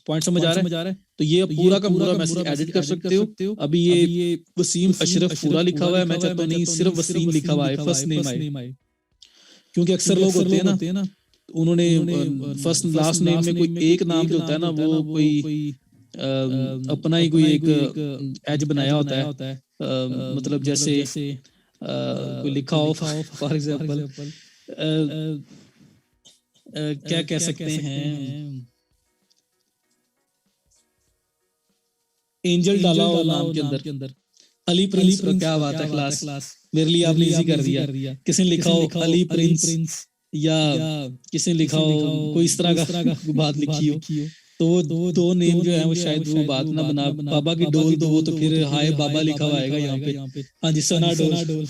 पॉइंट समझ आ रहा है? तो ये पूरा का पूरा मैसेज एडिट कर सकते हो। अभी ये वसीम अशरफ पूरा लिखा हुआ है, मैं चाहता हूँ नहीं सिर्फ वसीम लिखा हुआ है, फर्स्ट नेम आए, क्योंकि अक्सर लोग होते हैं ना उन्होंने फर्स्ट लास्ट नेम में कोई एक नाम जो होता है ना वो कोई अपना ही कोई एक एज बनाया होता है, मतलब जैसे कोई लिखा हो फॉर एग्जांपल क्या कह सकते हैं, एंजल डाला हो नाम के अंदर, अली प्रिंस, क्या बात है क्लास, मेरे लिए आपने इजी कर दिया। किसी ने लिखा हो अली प्रिंस या किसी ने लिखा हो कोई इस तरह का बात लिखी हो, तो वो दो नेम जो है वो शायद वो बात ना बना। बाबा की डोल तो वो तो फिर हाय बाबा लिखा हुआ आएगा यहाँ पे। हाँ जी, सना डोल,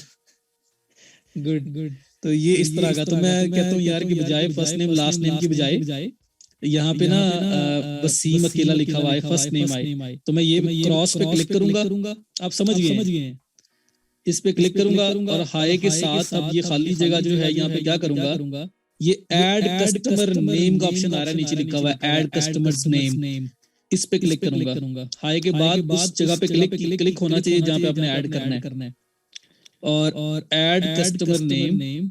गुड। तो ये इस तरह का, तो मैं कहता हूँ यार कि बजाय फर्स्ट नेम लास्ट नेम की बजाय यहाँ पे ना वसीम अकेला लिखा हुआ है, फर्स्ट नेम आए, तो मैं ये क्रॉस पे क्लिक करूंगा, आप समझ गए, इस पे क्लिक करूंगा और हाय के साथ अब ये खाली जगह जो है यहाँ पे क्या करूंगा, ये ऐड कस्टमर नेम का ऑप्शन आ रहा है नीचे लिखा हुआ है ऐड कस्टमर्स नेम, इस पे क्लिक करूंगा। हाय के बाद उस जगह पे क्लिक होना चाहिए जहाँ पे आपने ऐड करना है, और add customer name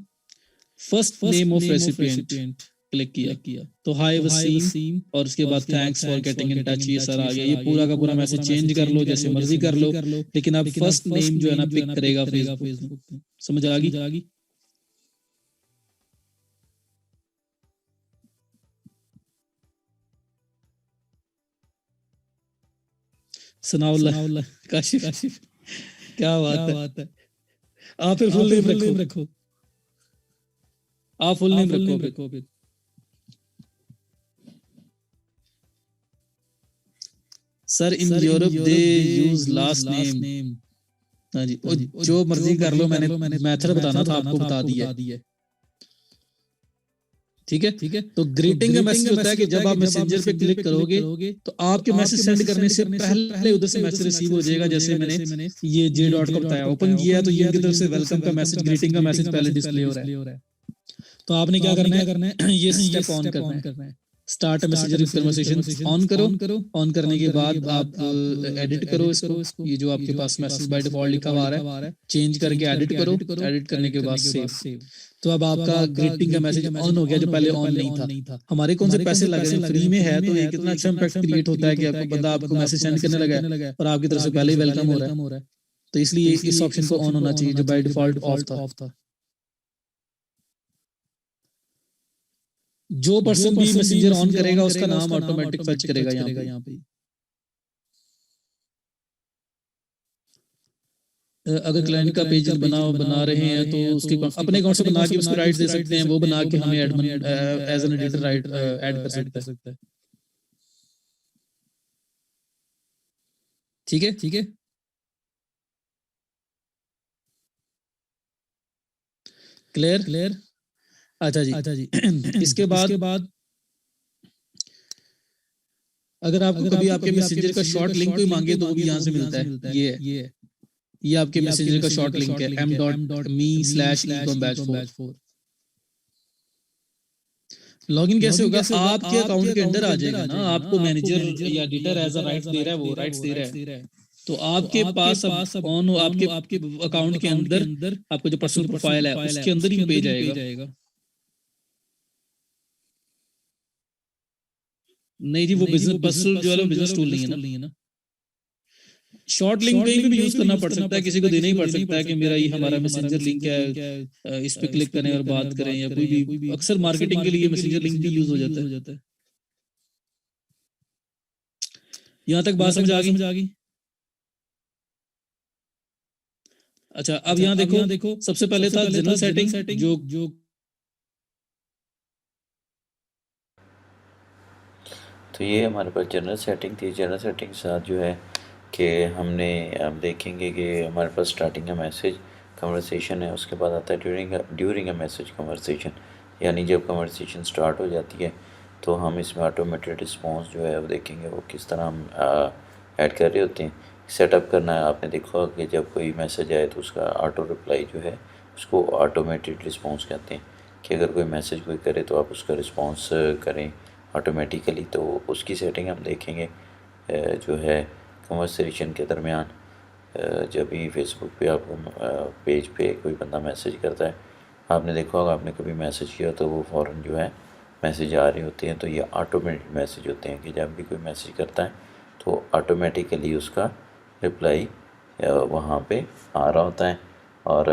first name of recipient click किया तो हाय वसीम, और उसके बाद thanks for getting in touch, ये सर आ गया। ये पूरा का पूरा मैसेज चेंज कर लो जैसे मर्जी कर लो, लेकिन अब फर्स्ट नेम जो है ना पिक करेगा फेसबुक। समझ आ गई? सनाउल्लाह काशिफ, क्या बात है। आप फिर फुल नेम रखो, आप फुल नेम रखो फिर। Sir in Europe they use last name. हाँ जी, जो मर्जी कर लो, मैंने मेथड बताना था आपको बता दिया। ठीक है। तो ग्रीटिंग का मैसेज होता है कि जब आप मैसेंजर पे क्लिक करोगे तो आपके मैसेज सेंड करने से पहले उधर से मैसेज रिसीव हो जाएगा। जैसे मैंने ये J.com को बताया, ओपन किया है तो ये उनकी तरफ से वेलकम का मैसेज, ग्रीटिंग का मैसेज पहले डिस्प्ले हो रहा है। तो आपने क्या करना है, ये स्टेप ऑन करना है। स्टार्ट मैसेंजर कन्वर्सेशन ऑन करो, ऑन करने के बाद आप एडिट करो इसको, ये जो आपके पास मैसेज बाय डिफॉल्ट लिखा हुआ है चेंज करके एडिट करो, एडिट करने के बाद सेव। तो अब आपका ग्रीटिंग का मैसेज ऑन हो गया जो पहले ऑन नहीं था। हमारे कौन से पैसे लग रहे हैं, फ्री में है, तो ये कितना अच्छा इंपैक्ट क्रिएट होता है कि आपको बंदा आपको मैसेज सेंड करने लगा है और आपकी तरफ से पहले ही वेलकम हो रहा है। तो इसलिए इस ऑप्शन को ऑन होना चाहिए जो बाय डिफॉल्ट ऑफ था। जो पर्सन भी मैसेंजर ऑन करेगा उसका नाम ऑटोमेटिक फर्च करेगा यहाँ पे। अगर क्लाइंट का पेज बना रहे हैं तो उसके अपने अकाउंट से बना के उसको राइट दे सकते हैं, वो बना के हमें admin as an editor right add कर सकता है। ठीक है। क्लियर। अच्छा जी इसके बाद अगर आपको कभी आपके मैसेंजर का शॉर्ट लिंक कोई मांगे तो वो भी यहाँ से मिलता है। ये आपके मैसेंजर का शॉर्ट लिंक है m.me/ecombatch4। लॉगिन कैसे होगा, आपके अकाउंट के अंदर आ जाएगा ना, आपको मैनेजर या एडिटर एज अ राइट्स दे रहा है, वो राइट्स दे रहा है। तो आपके पास अब ऑन हो, आपके अकाउंट के अंदर आपको जो पर्सनल प्रोफाइल है उसके अंदर ही पेज आएगा। नहीं जी, वो बिजनेस पर्सनल जो है बिजनेस टूल नहीं है ना। शॉर्ट लिंक कहीं भी यूज करना पड़ सकता है, किसी को देना ही पड़ सकता है कि मेरा ये हमारा मैसेंजर लिंक है, इस पे क्लिक करें और बात करें, या कोई भी अक्सर मार्केटिंग के लिए मैसेंजर लिंक भी यूज हो जाता है। यहाँ तक बात समझ आ गई? अच्छा, अब यहाँ देखो सबसे पहले था जनरल सेटिंग जो तो ये हमारे पास जनरल सेटिंग थी। जनरल सेटिंग के साथ जो है कि हमने अब देखेंगे कि हमारे पास स्टार्टिंग का मैसेज कन्वर्सेशन है, उसके बाद आता है ड्यूरिंग अ मैसेज कन्वर्सेशन, यानी जब कन्वर्सेशन स्टार्ट हो जाती है तो हम इसमें ऑटोमेटेड रिस्पॉन्स जो है वो देखेंगे वो किस तरह हम ऐड कर रहे होते हैं। सेटअप करना है, आपने देखा कि जब कोई मैसेज आए तो उसका ऑटो रिप्लाई जो है उसको ऑटोमेटेड रिस्पॉन्स कहते हैं, कि अगर कोई मैसेज कोई करे तो आप उसका रिस्पॉन्स करें ऑटोमेटिकली। तो उसकी सेटिंग हम देखेंगे। जो है कन्वर्सेशन के दरमियान जब भी फेसबुक पे आपको पेज पे कोई बंदा मैसेज करता है, आपने देखा होगा, आपने कभी मैसेज किया तो वो फ़ौरन जो है मैसेज आ रहे होते हैं। तो ये ऑटोमेटेड मैसेज होते हैं कि जब भी कोई मैसेज करता है तो ऑटोमेटिकली उसका रिप्लाई वहाँ पे आ रहा होता है। और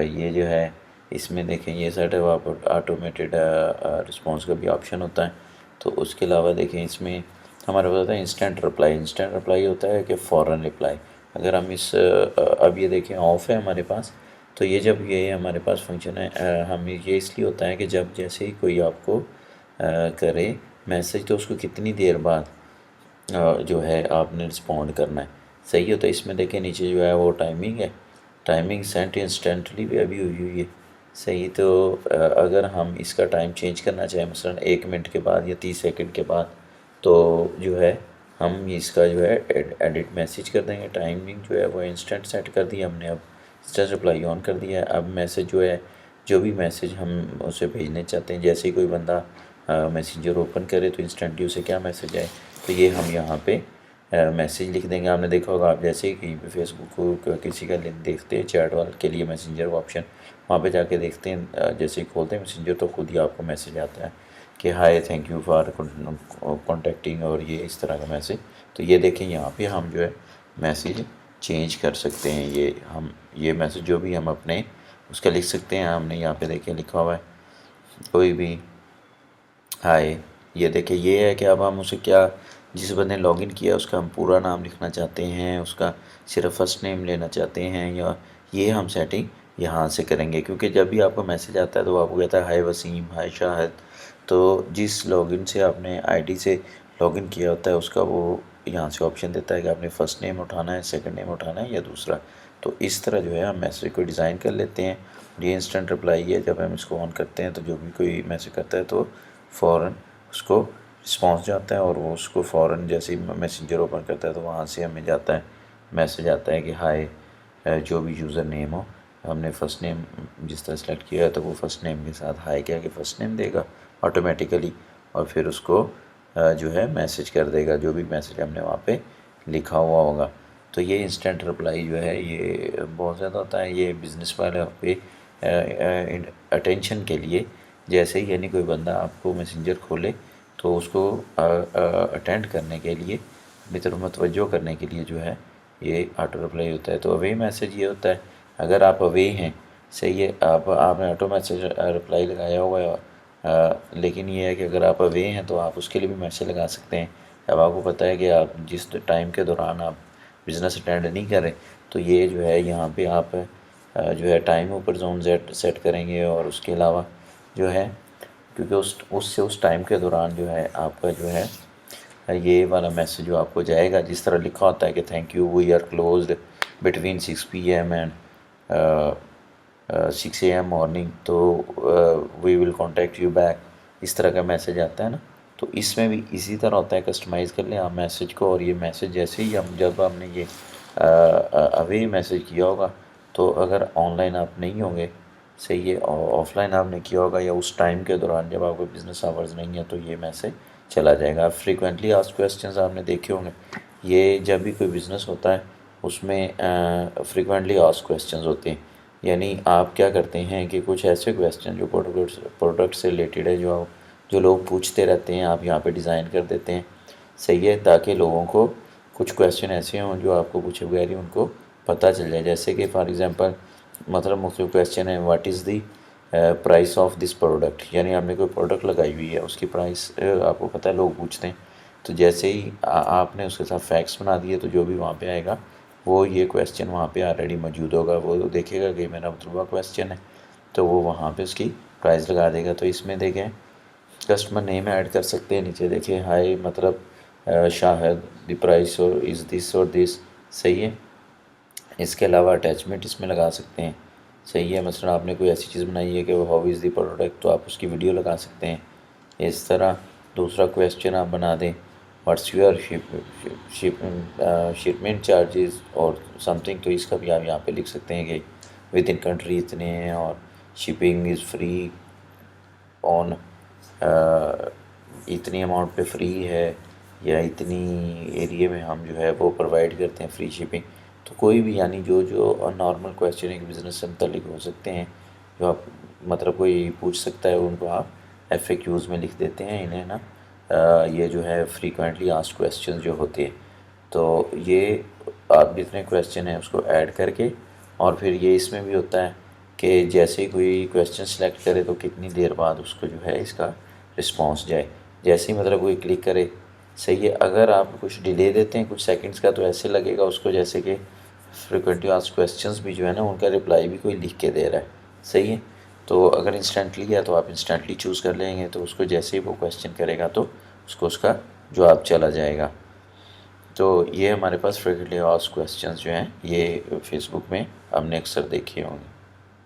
ये जो है इसमें देखें ये साइड ऑटोमेटेड रिस्पॉन्स का भी ऑप्शन होता है। तो उसके अलावा देखें इसमें हमारे पास होता है इंस्टेंट रिप्लाई। इंस्टेंट रिप्लाई होता है कि फ़ौरन रिप्लाई। अगर हम अब ये देखें ऑफ़ है हमारे पास, तो ये जब ये हमारे पास फंक्शन है हम ये इसलिए होता है कि जब जैसे ही कोई आपको करे मैसेज तो उसको कितनी देर बाद जो है आपने रिस्पॉन्ड करना है। सही होता है। इसमें देखें नीचे जो है वो टाइमिंग है, टाइमिंग सेंट इंस्टेंटली भी अभी हुई है। सही। तो अगर हम इसका टाइम चेंज करना चाहें मसलन 1 मिनट के बाद या 30 सेकंड के बाद, तो जो है हम इसका जो है एडिट मैसेज कर देंगे। टाइमिंग जो है वो इंस्टेंट सेट कर दी हमने, अब इंस्टेंट रिप्लाई ऑन कर दिया है। अब मैसेज जो है जो भी मैसेज हम उसे भेजने चाहते हैं, जैसे ही कोई बंदा मैसेंजर ओपन करे तो इंस्टेंटली उसे क्या मैसेज आए, तो ये हम यहाँ पे मैसेज लिख देंगे। आपने देखा होगा, आप जैसे ही कहीं पे फेसबुक को किसी का लिंक देखते हैं चैट वाले के लिए मैसेंजर का ऑप्शन, वहाँ पे जाके देखते हैं जैसे ही खोलते हैं मैसेंजर तो खुद ही आपको मैसेज आता है कि hi thank you for contacting, और ये इस तरह का मैसेज। तो ये देखें यहाँ पे हम जो है मैसेज चेंज कर सकते हैं। ये मैसेज जो भी हम अपने उसका लिख सकते हैं। हमने यहाँ पे देखें लिखा हुआ है कोई भी हाय। ये देखिए ये है कि अब हम उसे क्या, जिस बंदे ने लॉगिन किया उसका हम पूरा नाम लिखना चाहते हैं, उसका सिर्फ फर्स्ट नेम लेना चाहते हैं, या ये हम सेटिंग यहाँ से करेंगे। क्योंकि जब भी आपको मैसेज आता है तो वो आपको कहता है हाय वसीम, हाय शाहिद। तो जिस लॉगिन से आपने आईडी से लॉगिन किया होता है उसका वो यहाँ से ऑप्शन देता है कि आपने फ़र्स्ट नेम उठाना है, सेकंड नेम उठाना है या दूसरा। तो इस तरह जो है हम मैसेज को डिज़ाइन कर लेते हैं। और ये इंस्टेंट रिप्लाई है, जब हम इसको ऑन करते हैं तो जो भी कोई मैसेज करता है तो फ़ौरन उसको रिस्पॉन्स जाता है, और वो उसको फ़ौरन जैसे ही मैसेंजर ओपन करता है तो वहाँ से हमें जाता है मैसेज आता है कि हाय जो भी यूज़र नेम हो, हमने फ़र्स्ट नेम जिस तरह सेलेक्ट किया है तो वो फ़र्स्ट नेम के साथ हाय क्या कि फ़र्स्ट नेम देगा ऑटोमेटिकली, और फिर उसको जो है मैसेज कर देगा जो भी मैसेज हमने वहाँ पे लिखा हुआ होगा। तो ये इंस्टेंट रिप्लाई जो है ये बहुत ज़्यादा होता है। ये बिज़नेस वाले पे अटेंशन के लिए, जैसे ही यानी कोई बंदा आपको मैसेंजर खोले तो उसको अटेंड करने के लिए, अपनी तरफ मतवज्जो करने के लिए जो है ये ऑटो रिप्लाई होता है। तो अवे मैसेज ये होता है, अगर आप अवे हैं, सही है, आपने ऑटो मैसेज रिप्लाई लगाया हुआ है, लेकिन ये है कि अगर आप अवे हैं तो आप उसके लिए भी मैसेज लगा सकते हैं। अब आपको पता है कि आप जिस टाइम के दौरान आप बिज़नेस अटेंड नहीं कर रहे, तो ये जो है यहाँ पे आप जो है टाइम ऊपर जोन सेट करेंगे, और उसके अलावा जो है क्योंकि उस टाइम के दौरान जो है आपका जो है ये वाला मैसेज जो आपको जाएगा, जिस तरह लिखा होता है कि thank you we are closed between 6 PM and 6 AM morning, तो we will contact you back, इस तरह का मैसेज आता है ना। तो इसमें भी इसी तरह होता है, कस्टमाइज़ कर लें आप मैसेज को। और ये मैसेज जैसे ही हम जब हमने ये अवे मैसेज किया होगा, तो अगर ऑनलाइन आप नहीं होंगे, सही है, ऑफलाइन आपने किया होगा या उस टाइम के दौरान जब आपको बिज़नेस आवर्स नहीं है, तो ये मैसेज चला जाएगा। फ्रीक्वेंटली आस्क्ड क्वेश्चंस आपने देखे होंगे, ये जब भी कोई बिज़नेस होता है उसमें फ्रीक्वेंटली आस्क्ड क्वेश्चंस होते हैं। यानी आप क्या करते हैं कि कुछ ऐसे क्वेश्चन जो प्रोडक्ट से रिलेटेड है, जो लोग पूछते रहते हैं, आप यहाँ पे डिज़ाइन कर देते हैं, सही है, ताकि लोगों को कुछ क्वेश्चन ऐसे हों जो आपको पूछे बगैर ही उनको पता चल जाए। जैसे कि फॉर एग्ज़ाम्पल मतलब मुख्तलिफ क्वेश्चन है, what is the price of this product, यानी आपने कोई प्रोडक्ट लगाई हुई है उसकी प्राइस आपको पता है, लोग पूछते हैं। तो जैसे ही आपने उसके साथ फैक्ट्स बना दिए, तो जो भी वहाँ पे आएगा वो ये क्वेश्चन वहाँ पे ऑलरेडी मौजूद होगा, वो देखेगा कि मेरा मतलूबा क्वेश्चन है, तो वो वहाँ पे उसकी प्राइस लगा देगा। तो इसमें देखें कस्टमर नेम ऐड कर सकते हैं, नीचे देखिए हाय मतलब शाहिद द प्राइस और इज़ दिस और दिस, सही है। इसके अलावा अटैचमेंट इसमें लगा सकते हैं, सही है। मसलन आपने कोई ऐसी चीज़ बनाई है कि वो हाउ इज़ द प्रोडक्ट, तो आप उसकी वीडियो लगा सकते हैं। इस तरह दूसरा क्वेश्चन आप बना दें, व्हाट्स योर शिपमेंट चार्जेस और समथिंग, तो इसका भी आप यहाँ पे लिख सकते हैं कि विद इन कंट्री इतने हैं और शिपिंग इज़ फ्री ऑन इतनी अमाउंट पे फ्री है, या इतनी एरिया में हम जो है वो प्रोवाइड करते हैं फ्री शिपिंग। तो कोई भी यानी जो जो नॉर्मल क्वेश्चन एक बिज़नेस से मुतल्लिक हो सकते हैं, जो आप मतलब कोई पूछ सकता है, उनको आप FAQs में लिख देते हैं इन्हें ना। ये जो है फ्रीक्वेंटली आस्क्ड क्वेश्चन जो होते हैं, तो ये आप जितने क्वेश्चन हैं उसको ऐड करके, और फिर ये इसमें भी होता है कि जैसे ही कोई क्वेश्चन सेलेक्ट करे तो कितनी देर बाद उसको जो है इसका रिस्पांस जाए। जैसे ही मतलब कोई क्लिक करे, सही है। अगर आप कुछ डिले देते हैं कुछ सेकंड्स का, तो ऐसे लगेगा उसको जैसे कि फ्रिक्वेंटली आस्क्ड क्वेश्चंस भी जो है ना उनका रिप्लाई भी कोई लिख के दे रहा है, सही है। तो अगर इंस्टेंटली है तो आप इंस्टेंटली चूज़ कर लेंगे, तो उसको जैसे ही वो क्वेश्चन करेगा तो उसको उसका जवाब चला जाएगा। तो ये हमारे पास फ्रिक्वेंटली आस्क्ड क्वेश्चंस जो हैं ये फेसबुक में हमने अक्सर देखे होंगे।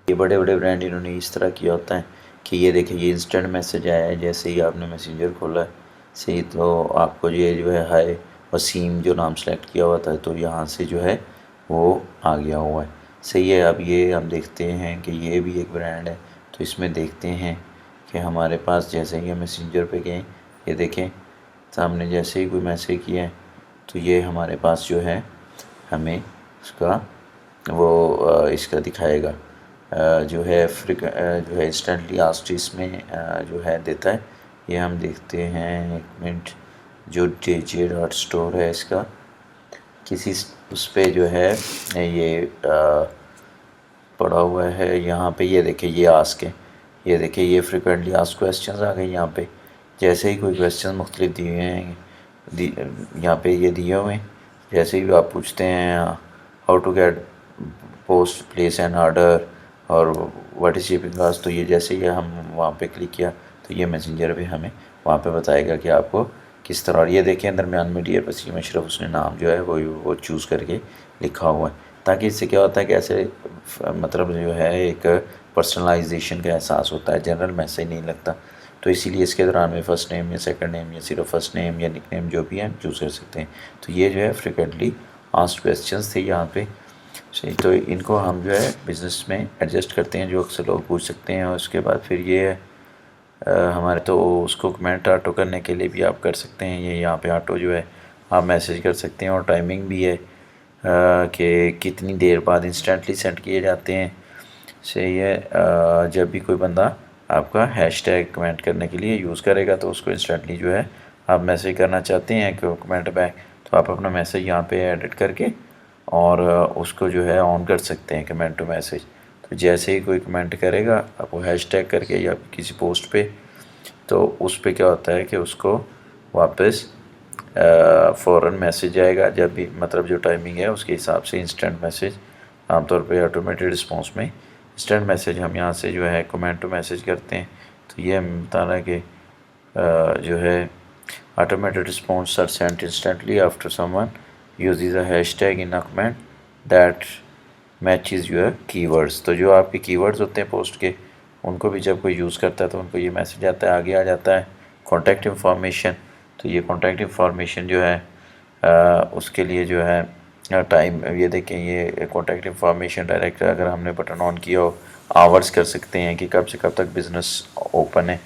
ये बड़े बड़े ब्रांड इन्होंने इस तरह किया होता है कि ये देखिए ये इंस्टेंट मैसेज आया है, जैसे ही आपने मैसेंजर खोला है सही, तो आपको ये जो है हाय वसीम जो नाम सेलेक्ट किया हुआ था, तो यहाँ से जो है वो आ गया हुआ है, सही है। अब ये हम देखते हैं कि ये भी एक ब्रांड है, तो इसमें देखते हैं कि हमारे पास जैसे ही हम मैसेंजर पे गए, ये देखें सामने जैसे ही कोई मैसेज किया है तो ये हमारे पास जो है हमें उसका वो इसका दिखाएगा जो है जो है इंस्टेंटली आस्क्ड इसमें जो है देता है। ये हम देखते हैं, एक मिनट, जो JJ डॉट स्टोर है इसका किसी उस पर जो है ये पड़ा हुआ है यहाँ पे। ये देखिए ये आस्क है, ये देखिए ये फ्रिक्वेंटली आस्क्ड क्वेश्चंस आ गए यहाँ पे। जैसे ही कोई क्वेश्चन मुख्तलिफ दिए हैं यहाँ पे ये दिए हुए हैं, जैसे ही आप पूछते हैं how to get post place an order और व्हाट इज़ शिपिंग कॉस्ट, तो ये जैसे ही हम वहाँ पे क्लिक किया तो ये मैसेंजर भी हमें वहाँ पे बताएगा कि आपको किस तरह। और ये देखिए दरमियान में डियर वसीम अशरफ उसने नाम जो है वो चूज़ करके लिखा हुआ है, ताकि इससे क्या होता है कि ऐसे मतलब जो है एक पर्सनलाइजेशन का एहसास होता है, जनरल मैसेज नहीं लगता। तो इसीलिए इसके दौरान में फ़र्स्ट नेम या सेकंड नेम या सिर्फ फर्स्ट नेम या निकनेम जो भी है हम चूज़ कर सकते हैं। तो ये जो है फ्रिक्वेंटली आस्क्ड क्वेश्चंस थे यहाँ पे, सही। तो इनको हम जो है बिज़नेस में एडजस्ट करते हैं, जो अक्सर लोग पूछ सकते हैं। और उसके बाद फिर ये है हमारे, तो उसको कमेंट ऑटो करने के लिए भी आप कर सकते हैं। ये यहाँ पे ऑटो जो है आप मैसेज कर सकते हैं, और टाइमिंग भी है कि कितनी देर बाद इंस्टेंटली सेंड किए जाते हैं, सही है। जब भी कोई बंदा आपका हैशटैग कमेंट करने के लिए यूज़ करेगा तो उसको इंस्टेंटली जो है आप मैसेज करना चाहते हैं कि कमेंट बैक, तो आप अपना मैसेज यहाँ पे एडिट करके और उसको जो है ऑन कर सकते हैं कमेंट टू मैसेज। तो जैसे ही कोई कमेंट करेगा आपको हैशटैग करके या किसी पोस्ट पे, तो उस पे क्या होता है कि उसको वापस फ़ौरन मैसेज आएगा। जब भी मतलब जो टाइमिंग है उसके हिसाब से इंस्टेंट मैसेज, आमतौर पे ऑटोमेटेड रिस्पांस में इंस्टेंट मैसेज हम यहाँ से जो है कमेंट टू मैसेज करते हैं। तो ये हम बता रहा है कि जो है automated response are sent instantly after someone uses a hashtag in a comment that matches your keywords. तो जो आपके कीवर्ड्स होते हैं पोस्ट के, उनको भी जब कोई यूज़ करता है तो उनको ये मैसेज आता है, आगे आ जाता है कॉन्टैक्ट इन्फॉर्मेशन। तो ये कॉन्टैक्ट इन्फॉर्मेशन जो है उसके लिए जो है टाइम, ये देखें ये कॉन्टैक्ट इन्फॉर्मेशन डायरेक्ट अगर हमने बटन ऑन किया हो, आवर्स कर सकते हैं कि कब से कब तक बिज़नेस ओपन है।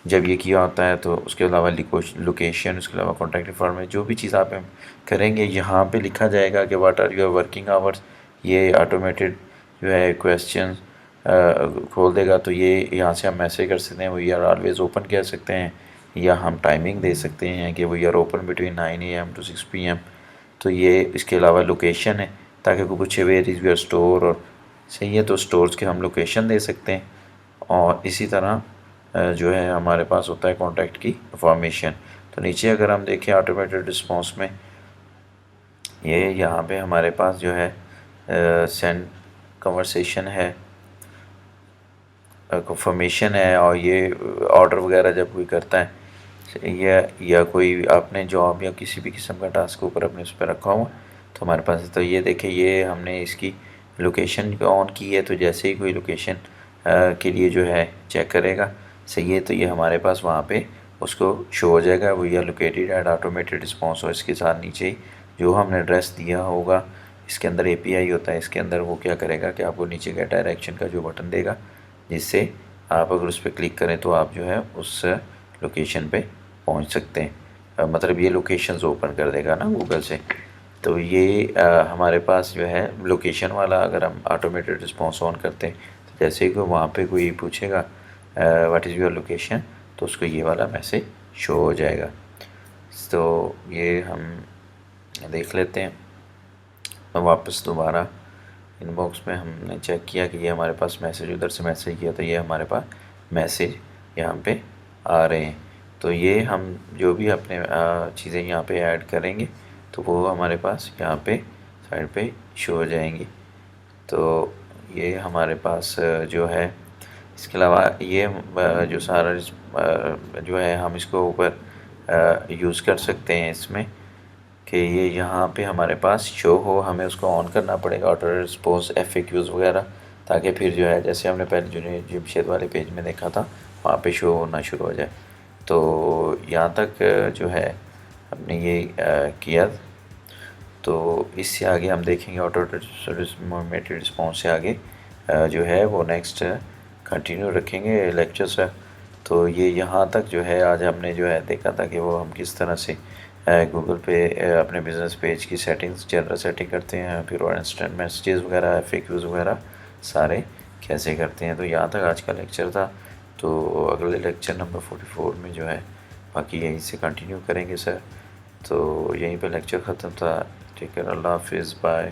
जब ये किया होता है तो उसके अलावा लोकेशन, उसके अलावा कॉन्टैक्ट इन्फॉर्मेशन, जो भी चीज़ आप करेंगे यहाँ पे लिखा जाएगा कि what are your working hours. ये ऑटोमेटेड जो है क्वेश्चन खोल देगा, तो ये यहाँ से हम मैसेज कर सकते हैं वी आर ऑलवेज ओपन कह सकते हैं, या हम टाइमिंग दे सकते हैं कि we are open between 9 AM to 6 PM। तो ये इसके अलावा लोकेशन है, ताकि कोई पूछे वेयर इज़ योर स्टोर, और सही है तो स्टोर्स के हम लोकेशन दे सकते हैं। और इसी तरह जो है हमारे पास होता है कॉन्टैक्ट की इंफॉर्मेशन। तो नीचे अगर हम देखें ऑटोमेटेड रिस्पांस में, ये यहाँ पे हमारे पास जो है सेंड कन्वर्सेशन है, कंफर्मेशन है, और ये ऑर्डर वगैरह जब कोई करता है या कोई आपने जॉब या किसी भी किस्म का टास्क ऊपर अपने उस पर रखा हुआ, तो हमारे पास, तो ये देखें ये हमने इसकी लोकेशन ऑन की है, तो जैसे ही कोई लोकेशन के लिए जो है चेक करेगा, सही है, तो ये हमारे पास वहाँ पे उसको शो हो जाएगा we are located at automated response. और इसके साथ नीचे ही जो हमने एड्रेस दिया होगा, इसके अंदर API होता है, इसके अंदर वो क्या करेगा कि आपको नीचे का डायरेक्शन का जो बटन देगा, जिससे आप अगर उस पर क्लिक करें तो आप जो है उस लोकेशन पे पहुंच सकते हैं। मतलब ये लोकेशंस ओपन कर देगा ना गूगल से। तो ये हमारे पास जो है लोकेशन वाला अगर हम ऑटोमेटेड रिस्पॉन्स ऑन करते हैं तो जैसे ही वहाँ पे कोई पूछेगा व्हाट इज़ योर लोकेशन, तो उसको ये वाला मैसेज शो हो जाएगा। तो ये हम देख लेते हैं। वापस दोबारा इनबॉक्स में हमने चेक किया कि ये हमारे पास मैसेज, उधर से मैसेज किया तो ये हमारे पास मैसेज यहाँ पे आ रहे हैं। तो ये हम जो भी अपने चीज़ें यहाँ पे ऐड करेंगे तो वो हमारे पास यहाँ पे साइड पे शो हो जाएंगी। तो ये हमारे पास जो है, इसके अलावा ये जो सारा जो है हम इसको ऊपर यूज़ कर सकते हैं इसमें कि ये यहाँ पे हमारे पास शो हो। हमें उसको ऑन करना पड़ेगा ऑटो रिस्पॉन्स FAQs वगैरह, ताकि फिर जो है जैसे हमने पहले जो जमशेद वाले पेज में देखा था वहाँ पे शो होना शुरू हो जाए। तो यहाँ तक जो है हमने ये किया। तो इससे आगे हम देखेंगे ऑटोमेटेड रिस्पॉन्स से आगे जो है वो नेक्स्ट कंटिन्यू रखेंगे लेक्चर्स। तो ये यहाँ तक जो है आज हमने जो है देखा था कि वो हम किस तरह से गूगल पे अपने बिज़नेस पेज की सेटिंग्स, जनरल सेटिंग करते हैं, फिर और इंस्टेंट मैसेजेस वगैरह, FAQs वगैरह सारे कैसे करते हैं। तो यहाँ तक आज का लेक्चर था। तो अगले लेक्चर नंबर 44 में जो है बाकी यहीं से कंटिन्यू करेंगे सर। तो यहीं पे लेक्चर ख़त्म था। ठीक है, अल्लाह हाफिज़, बाय।